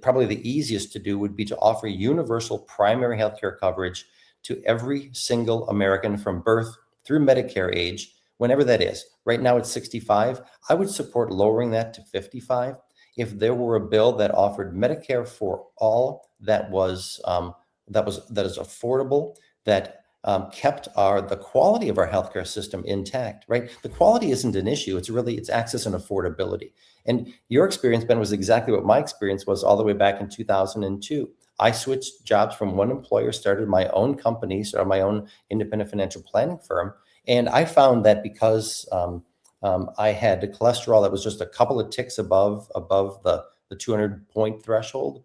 probably the easiest to do would be to offer universal primary health care coverage to every single American from birth through Medicare age, whenever that is. Right now it's 65. I would support lowering that to 55. If there were a bill that offered Medicare for all, that is affordable, that kept the quality of our healthcare system intact, right? The quality isn't an issue. It's access and affordability. And your experience, Ben, was exactly what my experience was all the way back in 2002. I switched jobs from one employer, started my own company, started my own independent financial planning firm. And I found that because I had the cholesterol that was just a couple of ticks above the 200-point threshold,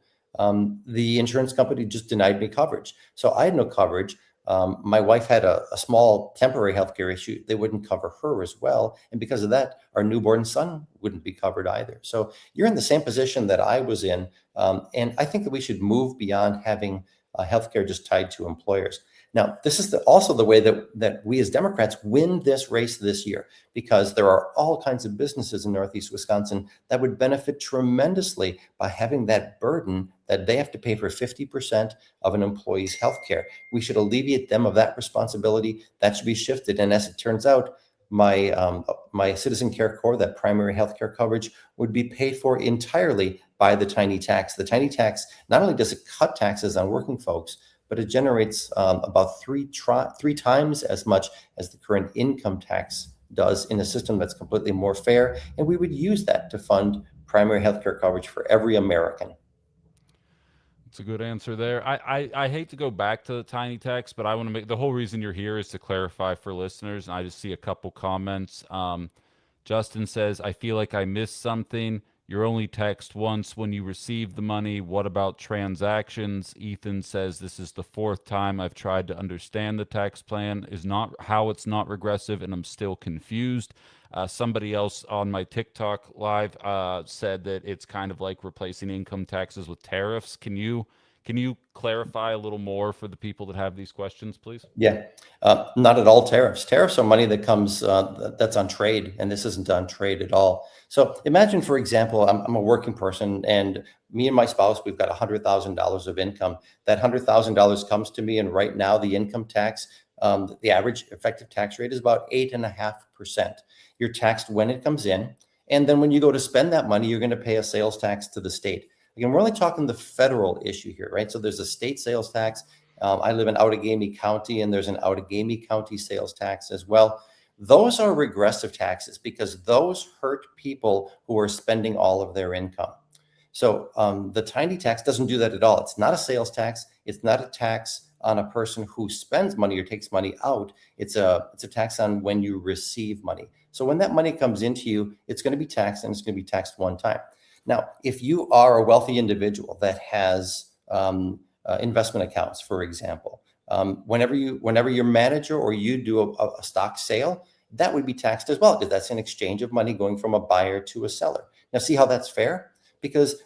the insurance company just denied me coverage. So I had no coverage. My wife had a small temporary healthcare issue. They wouldn't cover her as well. And because of that, our newborn son wouldn't be covered either. So you're in the same position that I was in. And I think that we should move beyond having healthcare just tied to employers. Now, this is also the way that we as Democrats win this race this year, because there are all kinds of businesses in Northeast Wisconsin that would benefit tremendously by having that burden that they have to pay for 50% of an employee's health care. We should alleviate them of that responsibility. That should be shifted. And as it turns out, my Citizen Care Corps, that primary health care coverage, would be paid for entirely by the tiny tax. The tiny tax, not only does it cut taxes on working folks, but it generates about three times as much as the current income tax does in a system that's completely more fair. And we would use that to fund primary health care coverage for every American. It's a good answer there. I hate to go back to the tiny text, but I want to make the whole reason you're here is to clarify for listeners. And I just see a couple comments. Justin says, I feel like I missed something. You're only text once when you receive the money. What about transactions? Ethan says, this is the fourth time I've tried to understand the tax plan, is not how it's not regressive, and I'm still confused. Somebody else on my TikTok live said that it's kind of like replacing income taxes with tariffs. Can you clarify a little more for the people that have these questions, please? Yeah, not at all tariffs. Tariffs are money that comes that's on trade, and this isn't on trade at all. So imagine, for example, I'm a working person, and me and my spouse, we've got $100,000 of income. That $100,000 comes to me, and right now the income tax, the average effective tax rate is about 8.5%. You're taxed when it comes in, and then when you go to spend that money, you're going to pay a sales tax to the state. Again, we're only talking the federal issue here, right? So there's a state sales tax. I live in Outagamie County, and there's an Outagamie County sales tax as well. Those are regressive taxes because those hurt people who are spending all of their income. So the tiny tax doesn't do that at all. It's not a sales tax. It's not a tax on a person who spends money or takes money out. It's a tax on when you receive money. So when that money comes into you, it's going to be taxed, and it's going to be taxed one time. Now, if you are a wealthy individual that has investment accounts, for example, whenever your manager or you do a stock sale, that would be taxed as well, because that's an exchange of money going from a buyer to a seller. Now, see how that's fair? Because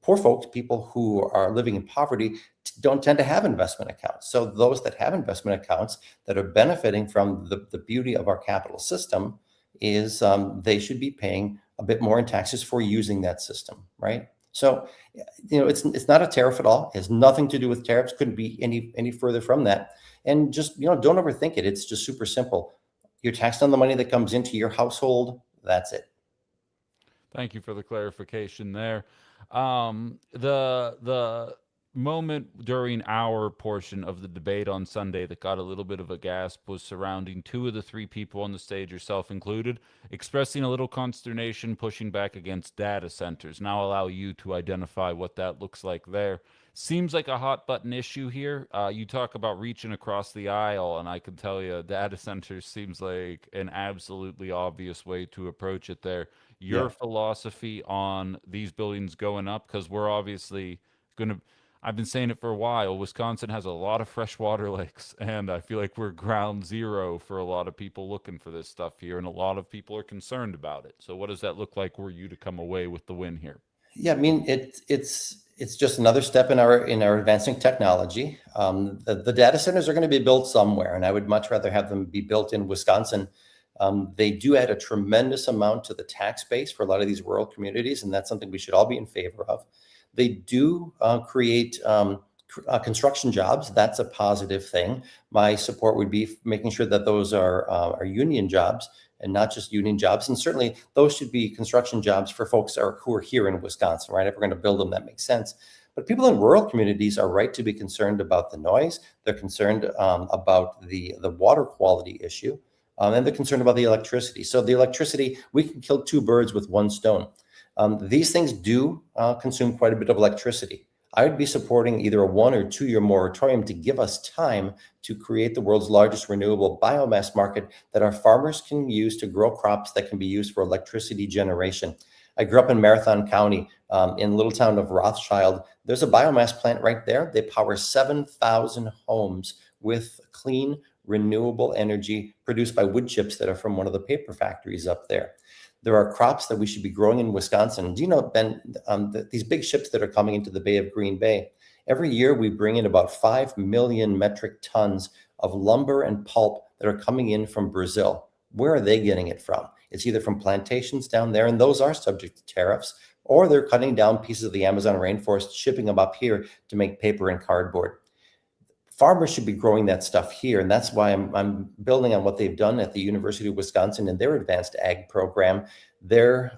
poor folks, people who are living in poverty, don't tend to have investment accounts. So those that have investment accounts that are benefiting from the beauty of our capital system is they should be paying a bit more in taxes for using that system, right? So, it's not a tariff at all. It has nothing to do with tariffs. Couldn't be any further from that. And just, don't overthink it. It's just super simple. You're taxed on the money that comes into your household. That's it. Thank you for the clarification there. The moment during our portion of the debate on Sunday that got a little bit of a gasp was surrounding two of the three people on the stage, yourself included, expressing a little consternation, pushing back against data centers. Now I'll allow you to identify what that looks like there. Seems like a hot button issue here. You talk about reaching across the aisle, and I can tell you, data centers seems like an absolutely obvious way to approach it there. Your Yeah. philosophy on these buildings going up, because we're obviously going to, I've been saying it for a while. Wisconsin has a lot of freshwater lakes, and I feel like we're ground zero for a lot of people looking for this stuff here, and a lot of people are concerned about it. So, what does that look like were you to come away with the win here? Yeah, I mean it's just another step in our advancing technology. The data centers are going to be built somewhere, and I would much rather have them be built in Wisconsin. They do add a tremendous amount to the tax base for a lot of these rural communities, and that's something we should all be in favor of. They do create construction jobs. That's a positive thing. My support would be making sure that those are union jobs and not just union jobs. And certainly those should be construction jobs for folks who are here in Wisconsin, right? If we're going to build them, that makes sense. But people in rural communities are right to be concerned about the noise. They're concerned about the water quality issue, and they're concerned about the electricity. So the electricity, we can kill two birds with one stone. These things do consume quite a bit of electricity. I would be supporting either a 1 or 2 year moratorium to give us time to create the world's largest renewable biomass market that our farmers can use to grow crops that can be used for electricity generation. I grew up in Marathon County, in the little town of Rothschild. There's a biomass plant right there. They power 7,000 homes with clean, renewable energy produced by wood chips that are from one of the paper factories up there. There are crops that we should be growing in Wisconsin. Do you know, Ben, these big ships that are coming into the Bay of Green Bay, every year we bring in about 5 million metric tons of lumber and pulp that are coming in from Brazil. Where are they getting it from? It's either from plantations down there, and those are subject to tariffs, or they're cutting down pieces of the Amazon rainforest, shipping them up here to make paper and cardboard. Farmers should be growing that stuff here, and that's why I'm building on what they've done at the University of Wisconsin in their advanced ag program. They're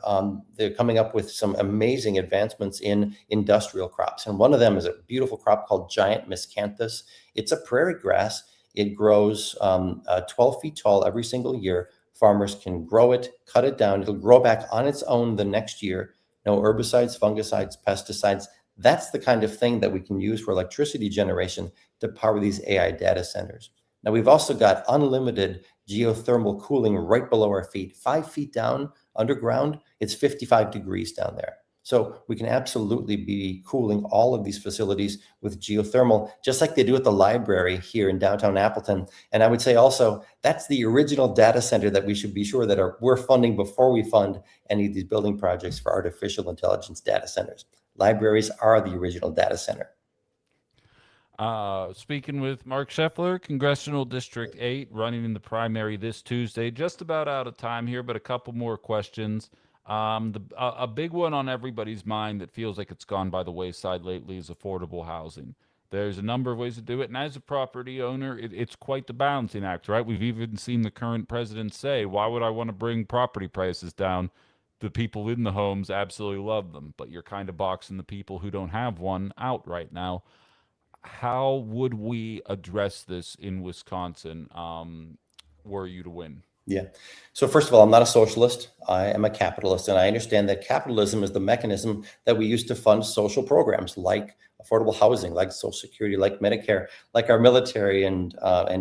coming up with some amazing advancements in industrial crops, and one of them is a beautiful crop called giant miscanthus. It's a prairie grass. It grows 12 feet tall every single year. Farmers can grow it, cut it down. It'll grow back on its own the next year. No herbicides, fungicides, pesticides. That's the kind of thing that we can use for electricity generation to power these AI data centers. Now, we've also got unlimited geothermal cooling right below our feet. 5 feet down underground, it's 55 degrees down there. So we can absolutely be cooling all of these facilities with geothermal, just like they do at the library here in downtown Appleton. And I would say also, that's the original data center that we should be sure that we're funding before we fund any of these building projects for artificial intelligence data centers. Libraries are the original data center. Speaking with Mark Scheffler, Congressional District 8, running in the primary this Tuesday. Just about out of time here, but a couple more questions. A big one on everybody's mind that feels like it's gone by the wayside lately is affordable housing. There's a number of ways to do it, and as a property owner, it's quite the balancing act, right? We've even seen the current president say, why would I want to bring property prices down? The people in the homes absolutely love them, but you're kind of boxing the people who don't have one out right now. How would we address this in Wisconsin, were you to win? Yeah. So first of all, I'm not a socialist. I am a capitalist, and I understand that capitalism is the mechanism that we use to fund social programs like affordable housing, like Social Security, like Medicare, like our military and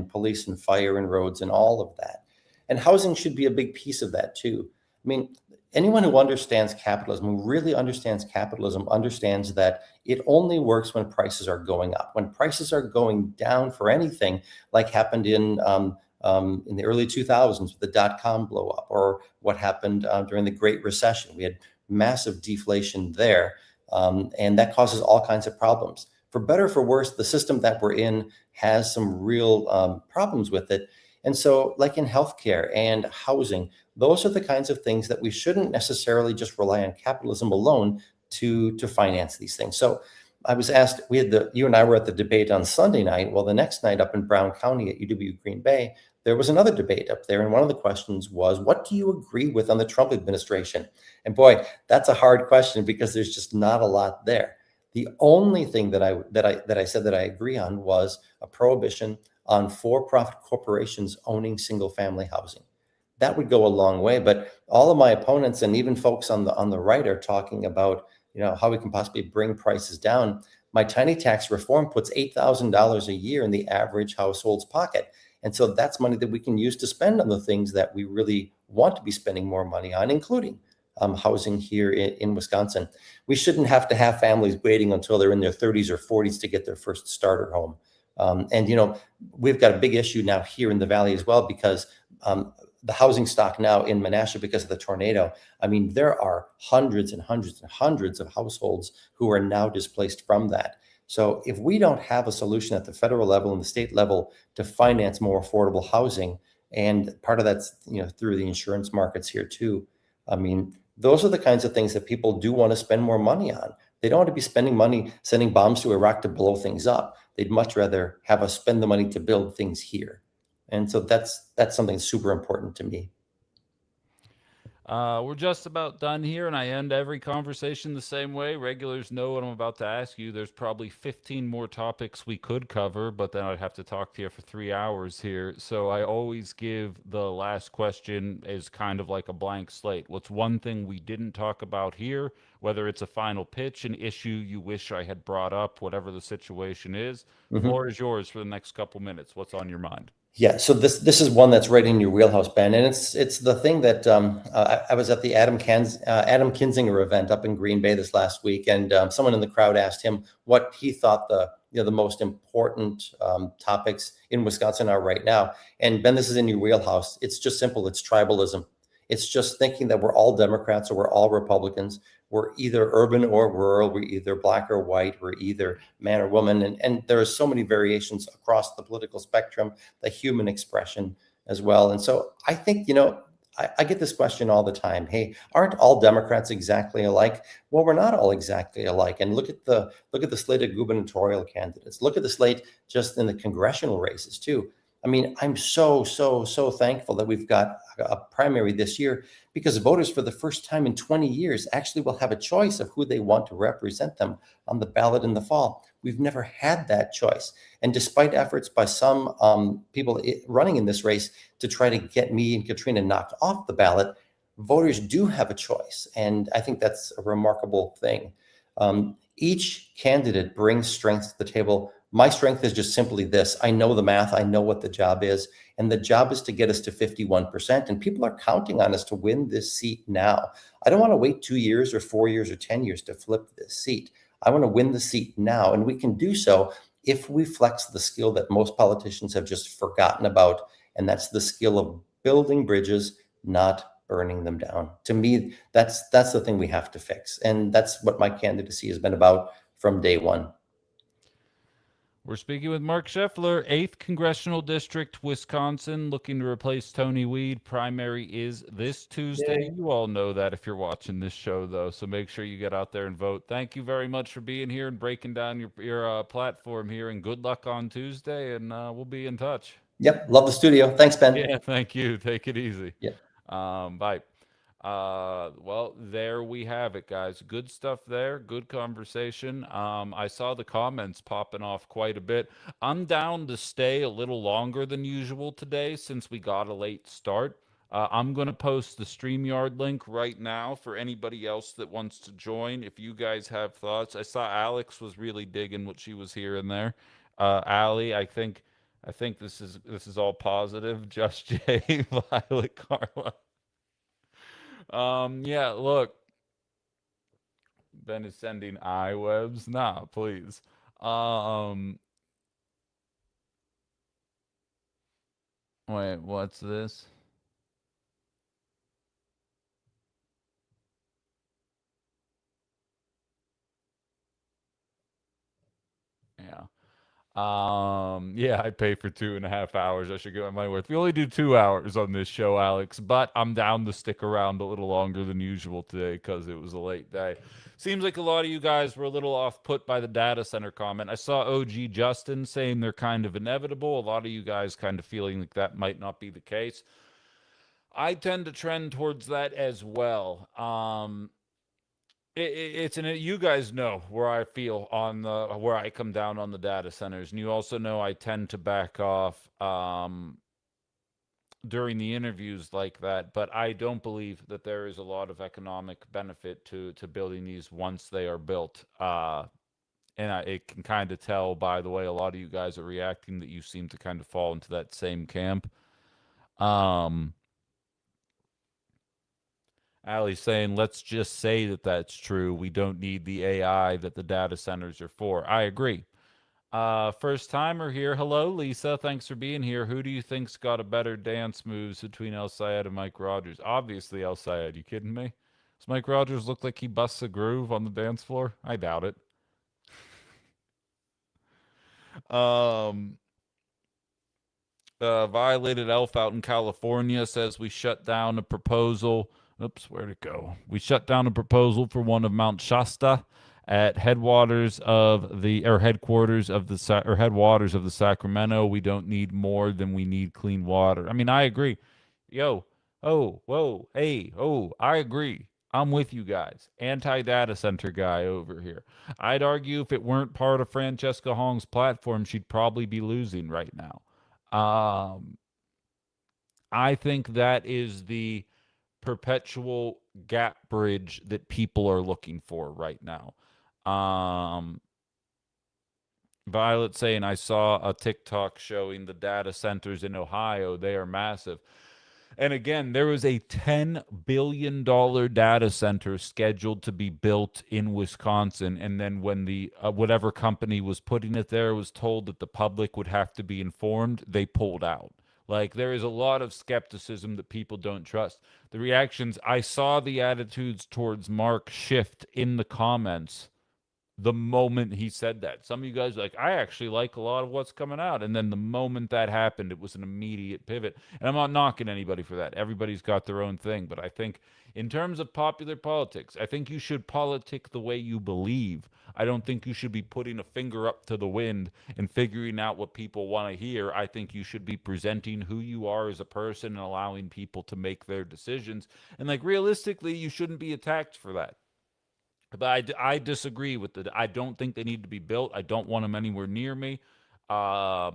police and fire and roads and all of that. And housing should be a big piece of that too. I mean, anyone who understands capitalism, who really understands capitalism, understands that it only works when prices are going up. When prices are going down for anything, like happened in the early 2000s with the dot-com blow up, or what happened during the Great Recession. We had massive deflation there, and that causes all kinds of problems. For better or for worse, the system that we're in has some real problems with it. And so, like in healthcare and housing, those are the kinds of things that we shouldn't necessarily just rely on capitalism alone to finance these things. So I was asked, you and I were at the debate on Sunday night. Well, the next night up in Brown County at UW Green Bay, there was another debate up there. And one of the questions was, what do you agree with on the Trump administration? And boy, that's a hard question because there's just not a lot there. The only thing that I said that I agree on was a prohibition on for-profit corporations owning single-family housing. That would go a long way. But all of my opponents and even folks on the right are talking about, how we can possibly bring prices down. My tiny tax reform puts $8,000 a year in the average household's pocket. And so that's money that we can use to spend on the things that we really want to be spending more money on, including housing here in Wisconsin. We shouldn't have to have families waiting until they're in their 30s or 40s to get their first starter home. And we've got a big issue now here in the Valley as well, because the housing stock now in Menasha, because of the tornado, I mean, there are hundreds and hundreds and hundreds of households who are now displaced from that. So if we don't have a solution at the federal level and the state level to finance more affordable housing, and part of that's through the insurance markets here too, I mean, those are the kinds of things that people do want to spend more money on. They don't want to be spending money sending bombs to Iraq to blow things up. They'd much rather have us spend the money to build things here. And so that's something super important to me. We're just about done here, and I end every conversation the same way. Regulars know what I'm about to ask you. There's probably 15 more topics we could cover, but then I'd have to talk to you for 3 hours here. So I always give the last question as kind of like a blank slate. What's one thing we didn't talk about here, whether it's a final pitch, an issue you wish I had brought up, whatever the situation is? Floor is yours for the next couple minutes. What's on your mind? Yeah, so this is one that's right in your wheelhouse, Ben, and it's the thing that I was at the Adam Kinzinger event up in Green Bay this last week, and someone in the crowd asked him what he thought the most important topics in Wisconsin are right now. And Ben, this is in your wheelhouse. It's just simple. It's tribalism. It's just thinking that we're all Democrats or we're all Republicans. We're either urban or rural. We're either black or white. We're either man or woman. And there are so many variations across the political spectrum, the human expression as well. And so I think, I get this question all the time. Hey, aren't all Democrats exactly alike? Well, we're not all exactly alike. And look at the slate of gubernatorial candidates. Look at the slate just in the congressional races too. I mean, I'm so thankful that we've got a primary this year, because voters for the first time in 20 years actually will have a choice of who they want to represent them on the ballot in the fall. We've never had that choice. And despite efforts by some people running in this race to try to get me and Katrina knocked off the ballot, voters do have a choice. And I think that's a remarkable thing. Each candidate brings strength to the table. My strength is just simply this. I know the math. I know what the job is. And the job is to get us to 51%. And people are counting on us to win this seat now. I don't want to wait 2 years or 4 years or 10 years to flip this seat. I want to win the seat now. And we can do so if we flex the skill that most politicians have just forgotten about. And that's the skill of building bridges, not burning them down. To me, that's the thing we have to fix. And that's what my candidacy has been about from day one. We're speaking with Mark Scheffler, 8th Congressional District, Wisconsin, looking to replace Tony Weed. Primary is this Tuesday. You all know that if you're watching this show, though, so make sure you get out there and vote. Thank you very much for being here and breaking down your platform here, and good luck on Tuesday, and we'll be in touch. Yep. Love the studio. Thanks, Ben. Yeah, thank you. Take it easy. Yeah. Bye. Well, there we have it, guys. Good stuff there. Good conversation. I saw the comments popping off quite a bit. I'm down to stay a little longer than usual today since we got a late start. I'm going to post the StreamYard link right now for anybody else that wants to join. If you guys have thoughts, I saw Alex was really digging what she was hearing there. Allie, I think this is all positive. Just Jay, Violet, Carla. Yeah, look. Ben is sending iWebs. Nah, please. Wait, what's this? Yeah. Yeah, I pay for 2.5 hours. I should get my money worth. We only do 2 hours on this show, Alex, but I'm down to stick around a little longer than usual today because it was a late day. Seems like a lot of you guys were a little off put by the data center comment. I saw OG Justin saying they're kind of inevitable. A lot of you guys kind of feeling like that might not be the case. I tend to trend towards that as well. It's an you guys know where I feel on the where I come down on the data centers, and you also know I tend to back off during the interviews like that. But I don't believe that there is a lot of economic benefit to building these once they are built. And it can kind of tell by the way a lot of you guys are reacting that you seem to kind of fall into that same camp. Um, Ali's saying, let's just say that that's true. We don't need the AI that the data centers are for. I agree. First timer here. Hello, Lisa. Thanks for being here. Who do you think's got a better dance moves between El Sayed and Mike Rogers? Obviously, El Sayed. You kidding me? Does Mike Rogers look like he busts a groove on the dance floor? I doubt it. Um, Violated Elf out in California says we shut down a proposal. Oops, where'd it go? We shut down a proposal for one of Mount Shasta at headwaters of the or headquarters of the or headwaters of the Sacramento. We don't need more than we need clean water. I mean, I agree. Yo, oh, whoa, hey, oh, I agree. I'm with you guys. Anti-data center guy over here. I'd argue if it weren't part of Francesca Hong's platform, she'd probably be losing right now. Um, I think that is the perpetual gap bridge that people are looking for right now. Violet saying, I saw a TikTok showing the data centers in Ohio. They are massive. And again, there was a $10 billion data center scheduled to be built in Wisconsin. And then when the whatever company was putting it there was told that the public would have to be informed, they pulled out. Like there is a lot of skepticism that people don't trust. The reactions, I saw the attitudes towards Mark shift in the comments the moment he said that. Some of you guys are like, I actually like a lot of what's coming out. And then the moment that happened, it was an immediate pivot. And I'm not knocking anybody for that. Everybody's got their own thing. But I think in terms of popular politics, I think you should politic the way you believe. I don't think you should be putting a finger up to the wind and figuring out what people want to hear. I think you should be presenting who you are as a person and allowing people to make their decisions. And like realistically, you shouldn't be attacked for that. But I disagree with the. I don't think they need to be built. I don't want them anywhere near me. I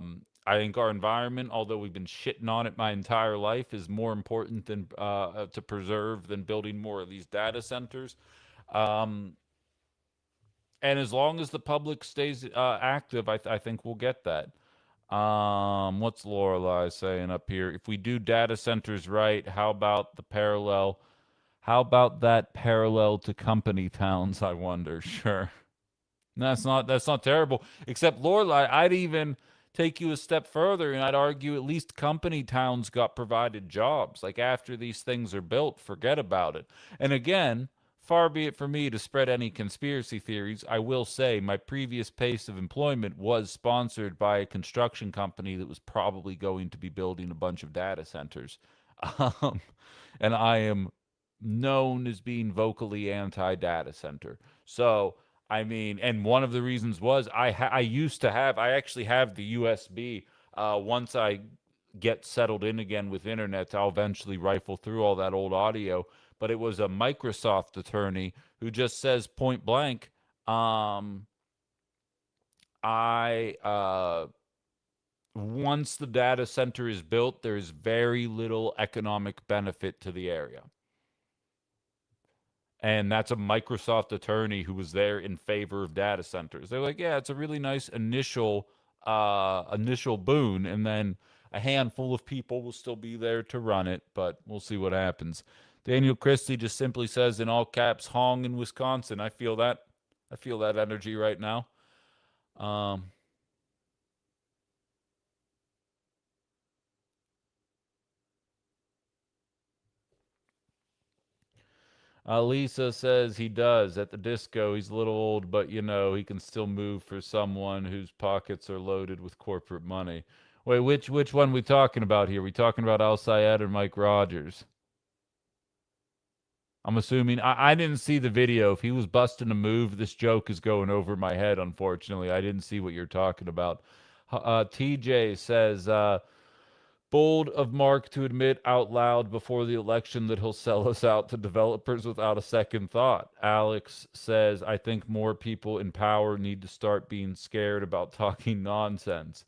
think our environment, although we've been shitting on it my entire life, is more important than to preserve than building more of these data centers. Um, and as long as the public stays active, I think we'll get that. What's Lorelei saying up here? If we do data centers right, how about the parallel? How about that parallel to company towns, I wonder? Sure. That's not terrible. Except Lorelai, I'd even take you a step further and I'd argue at least company towns got provided jobs. Like after these things are built, forget about it. And again, far be it for me to spread any conspiracy theories. I will say my previous pace of employment was sponsored by a construction company that was probably going to be building a bunch of data centers. Um, and I am known as being vocally anti-data center. So, I mean, and one of the reasons was I used to have I actually have the USB. Once I get settled in again with internet, I'll eventually rifle through all that old audio. But it was a Microsoft attorney who just says point blank, I once the data center is built, there's very little economic benefit to the area. And that's a Microsoft attorney who was there in favor of data centers. They're like, yeah, it's a really nice initial boon, and then a handful of people will still be there to run it, but we'll see what happens. Daniel Christie just simply says in all caps, Hong in Wisconsin. I feel that. I feel that energy right now. Um, Lisa says he does at the disco. He's a little old, but you know he can still move for someone whose pockets are loaded with corporate money. Wait, which one we talking about here? We talking about Al Sayed or Mike Rogers? I'm assuming I didn't see the video. If he was busting a move, this joke is going over my head. Unfortunately, I didn't see what you're talking about. TJ says Bold of Mark to admit out loud before the election that he'll sell us out to developers without a second thought. Alex says, I think more people in power need to start being scared about talking nonsense.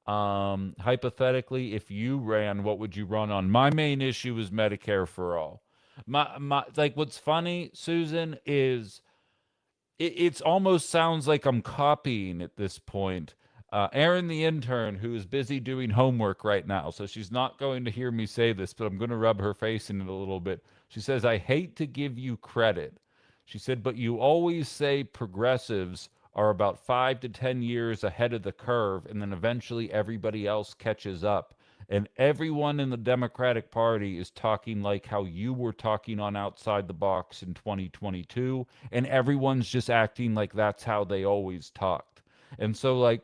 Hypothetically, if you ran, what would you run on? My main issue is Medicare for all. My like what's funny, Susan, is it almost sounds like I'm copying at this point. Erin, the intern, who is busy doing homework right now, so she's not going to hear me say this, but I'm going to rub her face in it a little bit. She says, I hate to give you credit. She said, but you always say progressives are about 5 to 10 years ahead of the curve, and then eventually everybody else catches up. And everyone in the Democratic Party is talking like how you were talking on Outside the Box in 2022, and everyone's just acting like that's how they always talked. And so, like,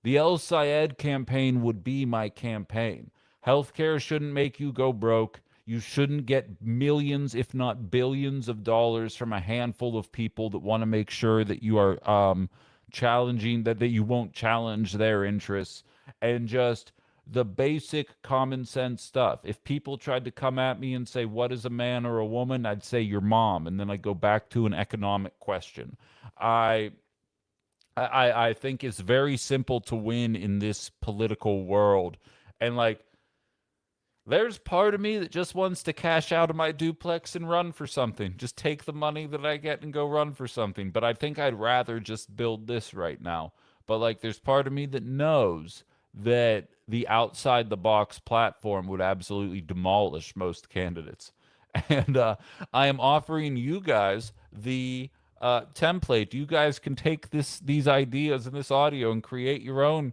the El Sayed campaign would be my campaign. Healthcare shouldn't make you go broke. You shouldn't get millions, if not billions, of dollars from a handful of people that want to make sure that you are challenging, that you won't challenge their interests. And just the basic common sense stuff. If people tried to come at me and say, what is a man or a woman? I'd say your mom. And then I go back to an economic question. I think it's very simple to win in this political world. And like, there's part of me that just wants to cash out of my duplex and run for something. Just take the money that I get and go run for something. But I think I'd rather just build this right now. But like, there's part of me that knows that the outside the box platform would absolutely demolish most candidates. And I am offering you guys the template. You guys can take these ideas and this audio and create your own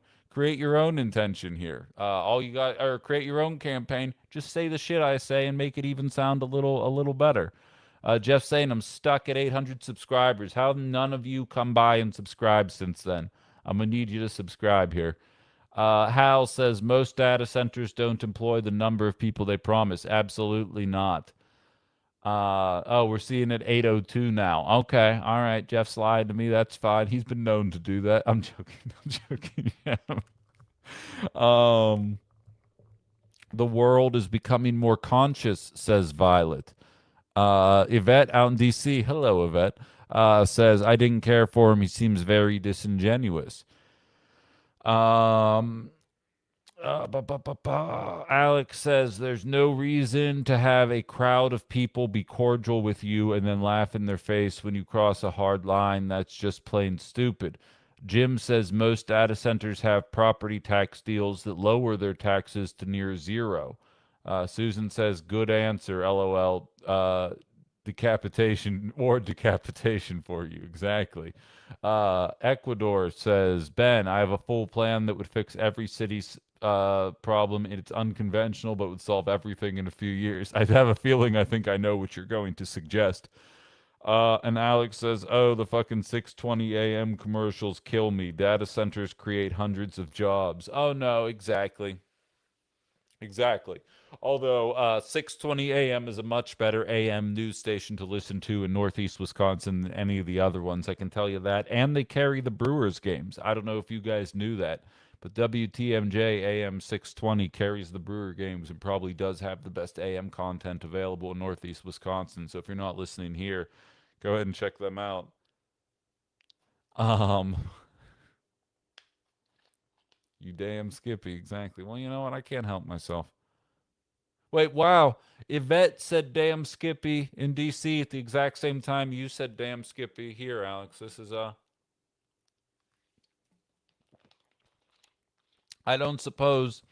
intention here. All you got, or create your own campaign. Just say the shit I say and make it even sound a little better. Jeff saying I'm stuck at 800 subscribers. How have none of you come by and subscribe since then? I'm gonna need you to subscribe here. Hal says most data centers don't employ the number of people they promise. Absolutely not. Oh, we're seeing it 8:02 now. Okay, all right. Jeff's lied to me. That's fine. He's been known to do that. I'm joking. I'm joking. Yeah. The world is becoming more conscious, says Violet. Yvette out in DC. Hello, Yvette. Says I didn't care for him. He seems very disingenuous. Alex says there's no reason to have a crowd of people be cordial with you and then laugh in their face when you cross a hard line. That's just plain stupid. Jim says most data centers have property tax deals that lower their taxes to near zero. Susan says good answer, LOL. Decapitation for you. Exactly. Ecuador says, Ben, I have a full plan that would fix every city's problem. It's unconventional, but would solve everything in a few years. I have a feeling I think I know what you're going to suggest. And Alex says, oh, the fucking 6:20 a.m. commercials kill me. Data centers create hundreds of jobs. Oh, no, exactly. Exactly. Although 6:20 a.m. is a much better a.m. news station to listen to in Northeast Wisconsin than any of the other ones, I can tell you that. And they carry the Brewers games. I don't know if you guys knew that, but WTMJ AM 620 carries the Brewer games and probably does have the best AM content available in Northeast Wisconsin. So if you're not listening here, go ahead and check them out. You damn Skippy, exactly. Well, you know what? I can't help myself. Wait, wow. Yvette said damn Skippy in DC at the exact same time you said damn Skippy here, Alex. This is I don't suppose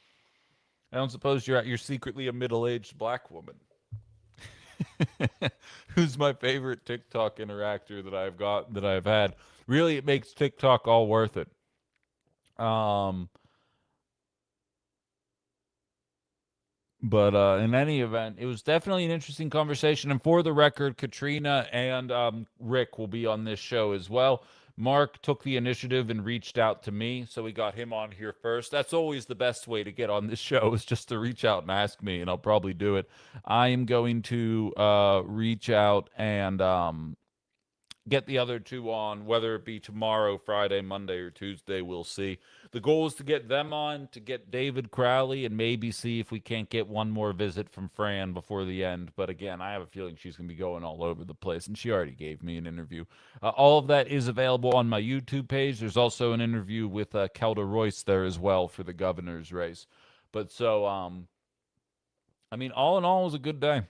you're secretly a middle-aged black woman. Who's my favorite TikTok interactor that I've had. Really, it makes TikTok all worth it. But in any event, it was definitely an interesting conversation. And for the record, Katrina and Rick will be on this show as well. Mark took the initiative and reached out to me, so we got him on here first. That's always the best way to get on this show, is just to reach out and ask me, and I'll probably do it. I am going to reach out and get the other two on, whether it be tomorrow, Friday, Monday, or Tuesday. We'll see. The goal is to get them on, to get David Crowley, and maybe see if we can't get one more visit from Fran before the end. But again, I have a feeling she's going to be going all over the place, and she already gave me an interview. All of that is available on my YouTube page. There's also an interview with Kelda Royce there as well for the governor's race. But so, I mean, all in all, it was a good day.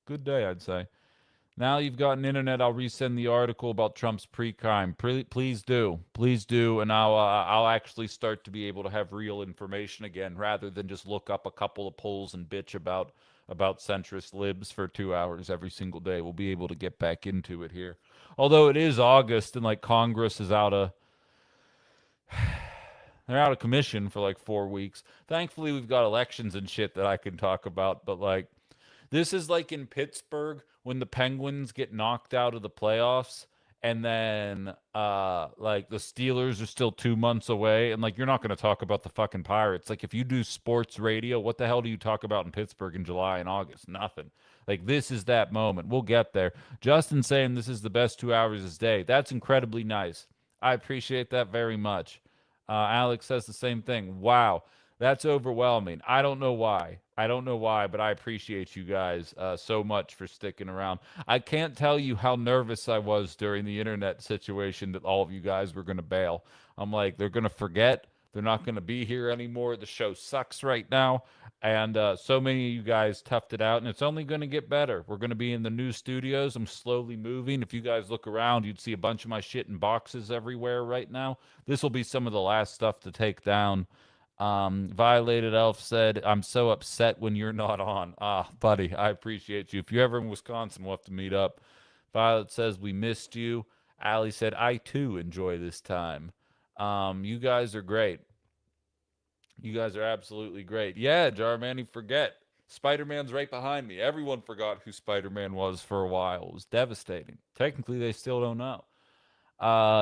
Good day, I'd say. Now you've got an internet. I'll resend the article about Trump's pre-crime. Please do, and I'll actually start to be able to have real information again, rather than just look up a couple of polls and bitch about centrist libs for 2 hours every single day. We'll be able to get back into it here. Although it is August and like Congress is they're out of commission for like 4 weeks. Thankfully, we've got elections and shit that I can talk about, but like this is like in Pittsburgh when the Penguins get knocked out of the playoffs and then like the Steelers are still 2 months away, and like you're not going to talk about the fucking Pirates. Like if you do sports radio, what the hell do you talk about in Pittsburgh in July and August? Nothing. Like this is that moment. We'll get there. Justin saying this is the best 2 hours of his day. That's incredibly nice. I appreciate that very much. Alex says the same thing. Wow. That's overwhelming. I don't know why. But I appreciate you guys so much for sticking around. I can't tell you how nervous I was during the internet situation that all of you guys were going to bail. I'm like, they're going to forget. They're not going to be here anymore. The show sucks right now. And so many of you guys toughed it out, and it's only going to get better. We're going to be in the new studios. I'm slowly moving. If you guys look around, you'd see a bunch of my shit in boxes everywhere right now. This will be some of the last stuff to take down. Violated Elf said, I'm so upset when you're not on. Ah, buddy, I appreciate you. If you're ever in Wisconsin, we'll have to meet up. Violet says, we missed you. Allie said, I too enjoy this time. You guys are great. You guys are absolutely great. Yeah, Jarmani, forget. Spider-Man's right behind me. Everyone forgot who Spider-Man was for a while. It was devastating. Technically, they still don't know.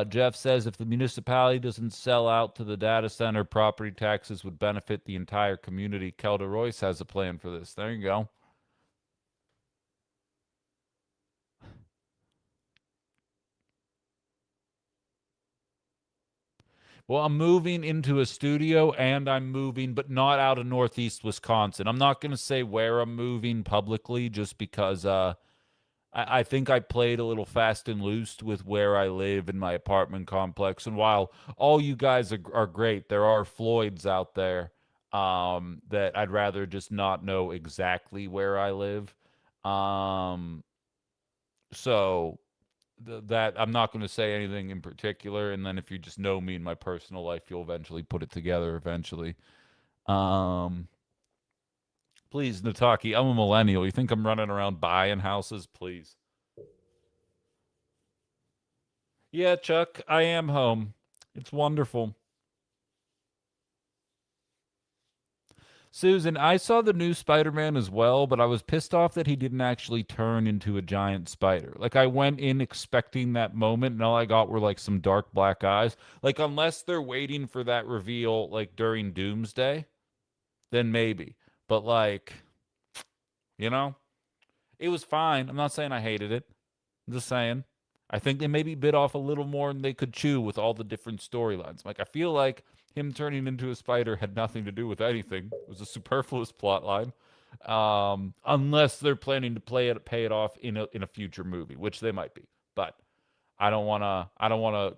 Jeff says if the municipality doesn't sell out to the data center, property taxes would benefit the entire community. Kelda Royce has a plan for this. There you go. Well, I'm moving into a studio and I'm moving, but not out of Northeast Wisconsin. I'm not going to say where I'm moving publicly just because I think I played a little fast and loose with where I live in my apartment complex. And while all you guys are great, there are Floyds out there that I'd rather just not know exactly where I live. Um, so that I'm not going to say anything in particular. And then if you just know me in my personal life, you'll eventually put it together eventually. Um, Please, Nataki, I'm a millennial. You think I'm running around buying houses? Please. Yeah, Chuck, I am home. It's wonderful. Susan, I saw the new Spider-Man as well, but I was pissed off that he didn't actually turn into a giant spider. Like I went in expecting that moment and all I got were like some dark black eyes. Like unless they're waiting for that reveal like during Doomsday, then maybe. But like, you know, it was fine. I'm not saying I hated it. I'm just saying. I think they maybe bit off a little more than they could chew with all the different storylines. Like I feel like him turning into a spider had nothing to do with anything. It was a superfluous plot line. Unless they're planning to pay it off in a future movie, which they might be. But I don't wanna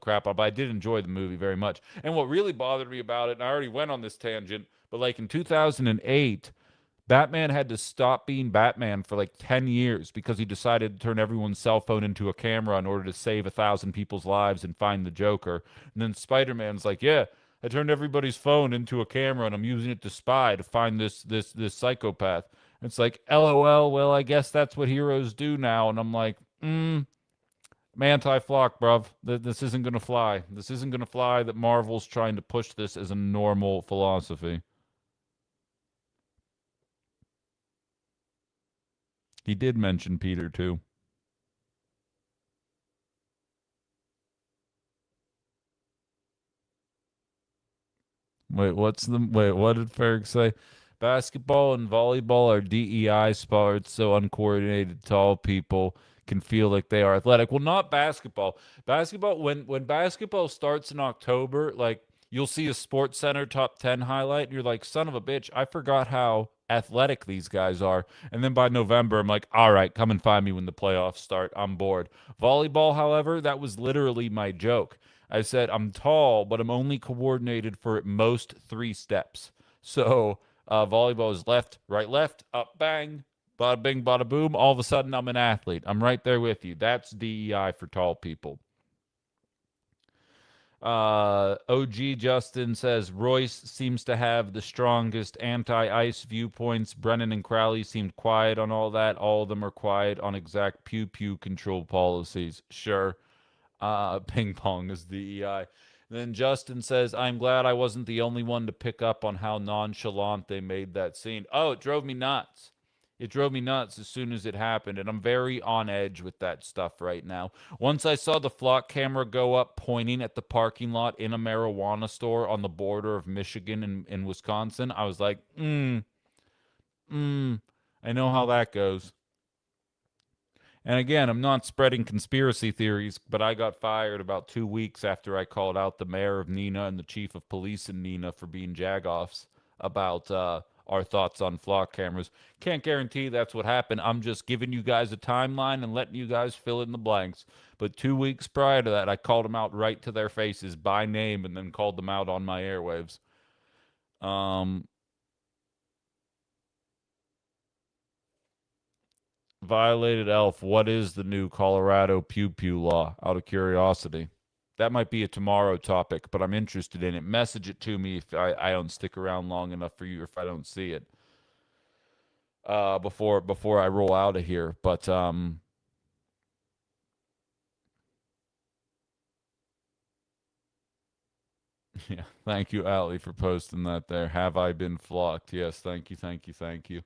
crap on, but I did enjoy the movie very much. And what really bothered me about it, and I already went on this tangent, but like in 2008, Batman had to stop being Batman for like 10 years because he decided to turn everyone's cell phone into a camera in order to save 1,000 people's lives and find the Joker. And then Spider-Man's like, yeah, I turned everybody's phone into a camera and I'm using it to spy to find this psychopath. And it's like, LOL, well, I guess that's what heroes do now. And I'm like, I'm anti-flock, bruv. This isn't going to fly. This isn't going to fly that Marvel's trying to push this as a normal philosophy. He did mention Peter too. Wait, what did Ferg say? Basketball and volleyball are DEI sports, so uncoordinated tall people can feel like they are athletic. Well, not basketball. Basketball, when basketball starts in October, like you'll see a Sports Center top 10 highlight, and you're like, son of a bitch, I forgot how athletic these guys are. And then by November, I'm like, all right, come and find me when the playoffs start. I'm bored. Volleyball, however, that was literally my joke. I said, I'm tall, but I'm only coordinated for at most 3 steps. So volleyball is left, right, left, up, bang, bada bing, bada boom. All of a sudden, I'm an athlete. I'm right there with you. That's DEI for tall people. OG Justin says Royce seems to have the strongest anti-ice viewpoints. Brennan and Crowley seemed quiet on all that. All of them are quiet on exact pew pew control policies. Sure. Ping pong is DEI. Then Justin says, I'm glad I wasn't the only one to pick up on how nonchalant they made that scene. Oh, it drove me nuts. It drove me nuts as soon as it happened, and I'm very on edge with that stuff right now. Once I saw the flock camera go up pointing at the parking lot in a marijuana store on the border of Michigan and Wisconsin, I was like, I know how that goes. And again, I'm not spreading conspiracy theories, but I got fired about 2 weeks after I called out the mayor of Neenah and the chief of police in Neenah for being jagoffs about our thoughts on flock cameras. Can't guarantee that's what happened. I'm just giving you guys a timeline and letting you guys fill in the blanks. But 2 weeks prior to that, I called them out right to their faces by name and then called them out on my airwaves. Violated Elf, what is the new Colorado pew pew law? Out of curiosity. That might be a tomorrow topic, but I'm interested in it. Message it to me if I don't stick around long enough for you, or if I don't see it before I roll out of here. But yeah, thank you, Allie, for posting that there. Have I been flocked? Yes, thank you, thank you, thank you.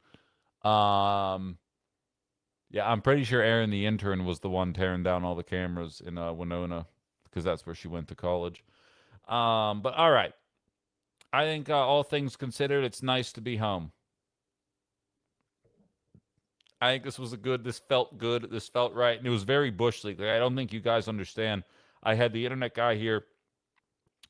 Yeah, I'm pretty sure Erin the intern was the one tearing down all the cameras in Winona, because that's where she went to college. But all right. I think all things considered, it's nice to be home. I think this felt good. This felt right. And it was very Bush League. Like, I don't think you guys understand. I had the internet guy here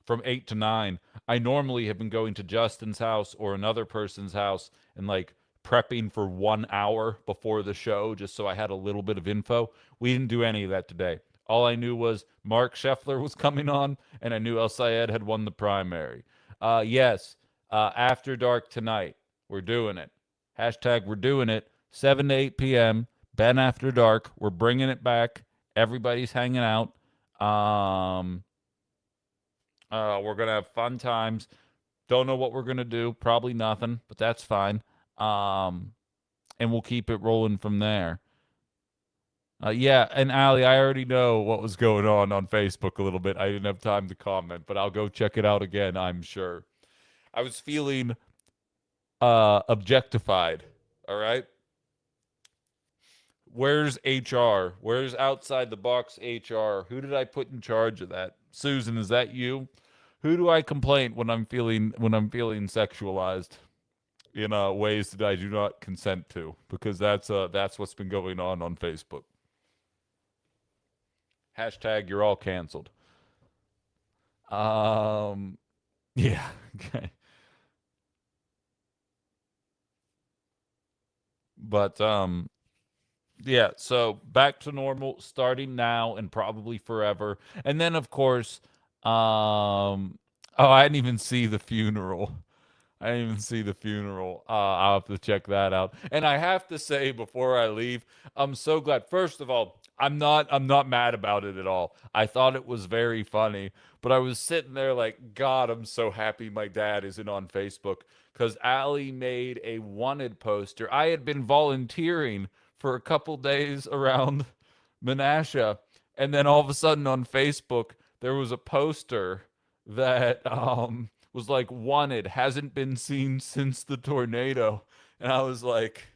from 8 to 9. I normally have been going to Justin's house or another person's house and like prepping for 1 hour before the show just so I had a little bit of info. We didn't do any of that today. All I knew was Mark Scheffler was coming on, and I knew El Sayed had won the primary. Yes, After Dark tonight. We're doing it. Hashtag we're doing it. 7 to 8 p.m. Ben After Dark. We're bringing it back. Everybody's hanging out. We're going to have fun times. Don't know what we're going to do. Probably nothing, but that's fine. And we'll keep it rolling from there. Yeah, and Ali, I already know what was going on Facebook a little bit. I didn't have time to comment, but I'll go check it out again, I'm sure. I was feeling objectified, all right? Where's HR? Where's outside the box HR? Who did I put in charge of that? Susan, is that you? Who do I complain when I'm feeling sexualized in ways that I do not consent to? Because that's what's been going on Facebook. Hashtag you're all canceled. Yeah. Okay. But yeah, so back to normal starting now and probably forever. And then of course, oh, I didn't even see the funeral. I didn't even see the funeral. I'll have to check that out. And I have to say before I leave, I'm so glad. First of all, I'm not mad about it at all. I thought it was very funny, but I was sitting there like, God, I'm so happy my dad isn't on Facebook, because Ali made a wanted poster. I had been volunteering for a couple days around Menasha, and then all of a sudden on Facebook there was a poster that was like, wanted, hasn't been seen since the tornado. And I was like,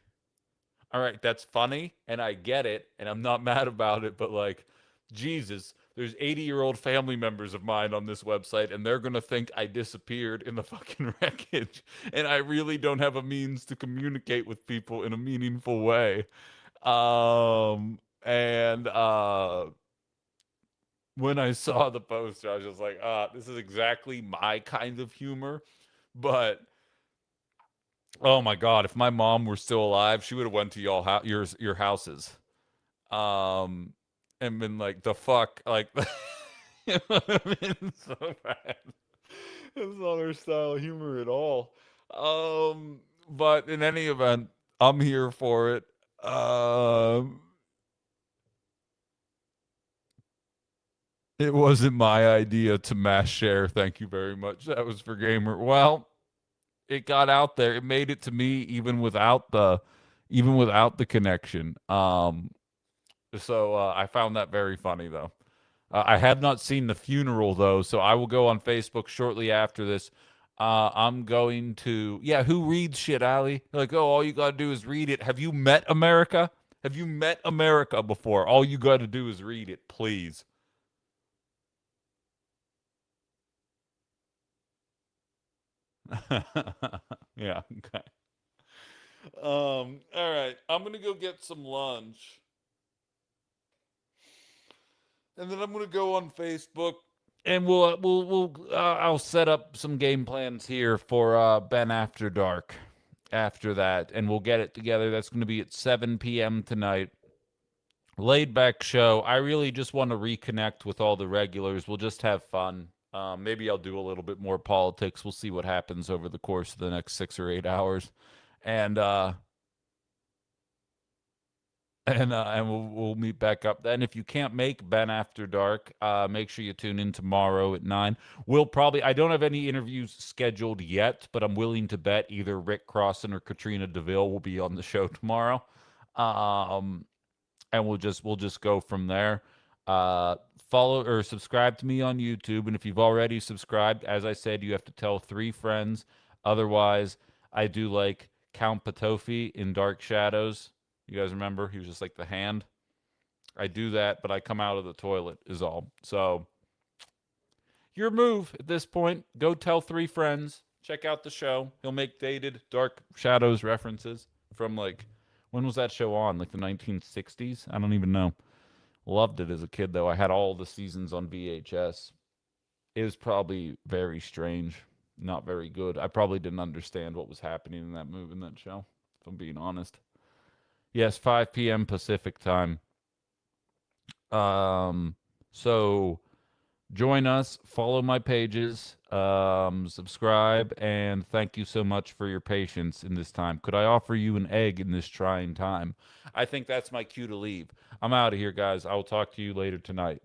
all right, that's funny and I get it and I'm not mad about it, but like, Jesus, there's 80-year-old family members of mine on this website and they're going to think I disappeared in the fucking wreckage, and I really don't have a means to communicate with people in a meaningful way. And when I saw the poster, I was just like, this is exactly my kind of humor. But oh my god, if my mom were still alive, she would have went to your houses. Um and been like, the fuck, like it would have been so bad. It's not her style of humor at all. But in any event, I'm here for it. It wasn't my idea to mass share. Thank you very much. That was for Gamer. Well, it got out there. It made it to me even without the connection. So I found that very funny though. I have not seen the funeral though, so I will go on Facebook shortly after this. I'm going to, yeah, who reads shit, Ali? Like, oh, all you gotta do is read it. Have you met America? Have you met America before? All you gotta do is read it, please. Yeah, okay. All right. I'm gonna go get some lunch. And then I'm gonna go on Facebook, and I'll set up some game plans here for Ben After Dark. After that, and we'll get it together. That's going to be at 7 p.m. tonight. Laid back show. I really just want to reconnect with all the regulars. We'll just have fun. Maybe I'll do a little bit more politics. We'll see what happens over the course of the next 6 or 8 hours, and we'll meet back up then. If you can't make Ben After Dark, make sure you tune in tomorrow at 9. I don't have any interviews scheduled yet, but I'm willing to bet either Rick Crossan or Katrina DeVille will be on the show tomorrow. And we'll just go from there. Follow or subscribe to me on YouTube, and if you've already subscribed, as I said, you have to tell 3 friends. Otherwise, I do like Count Patofi in Dark Shadows. You guys remember? He was just like the hand. I do that, but I come out of the toilet is all. So your move at this point, go tell 3 friends. Check out the show. He'll make dated Dark Shadows references from like, when was that show on? Like the 1960s? I don't even know. Loved it as a kid though. I had all the seasons on VHS. It was probably very strange. Not very good. I probably didn't understand what was happening in that show, if I'm being honest. Yes, 5 p.m. Pacific time. So join us, follow my pages, subscribe, and thank you so much for your patience in this time. Could I offer you an egg in this trying time? I think that's my cue to leave. I'm out of here, guys. I will talk to you later tonight.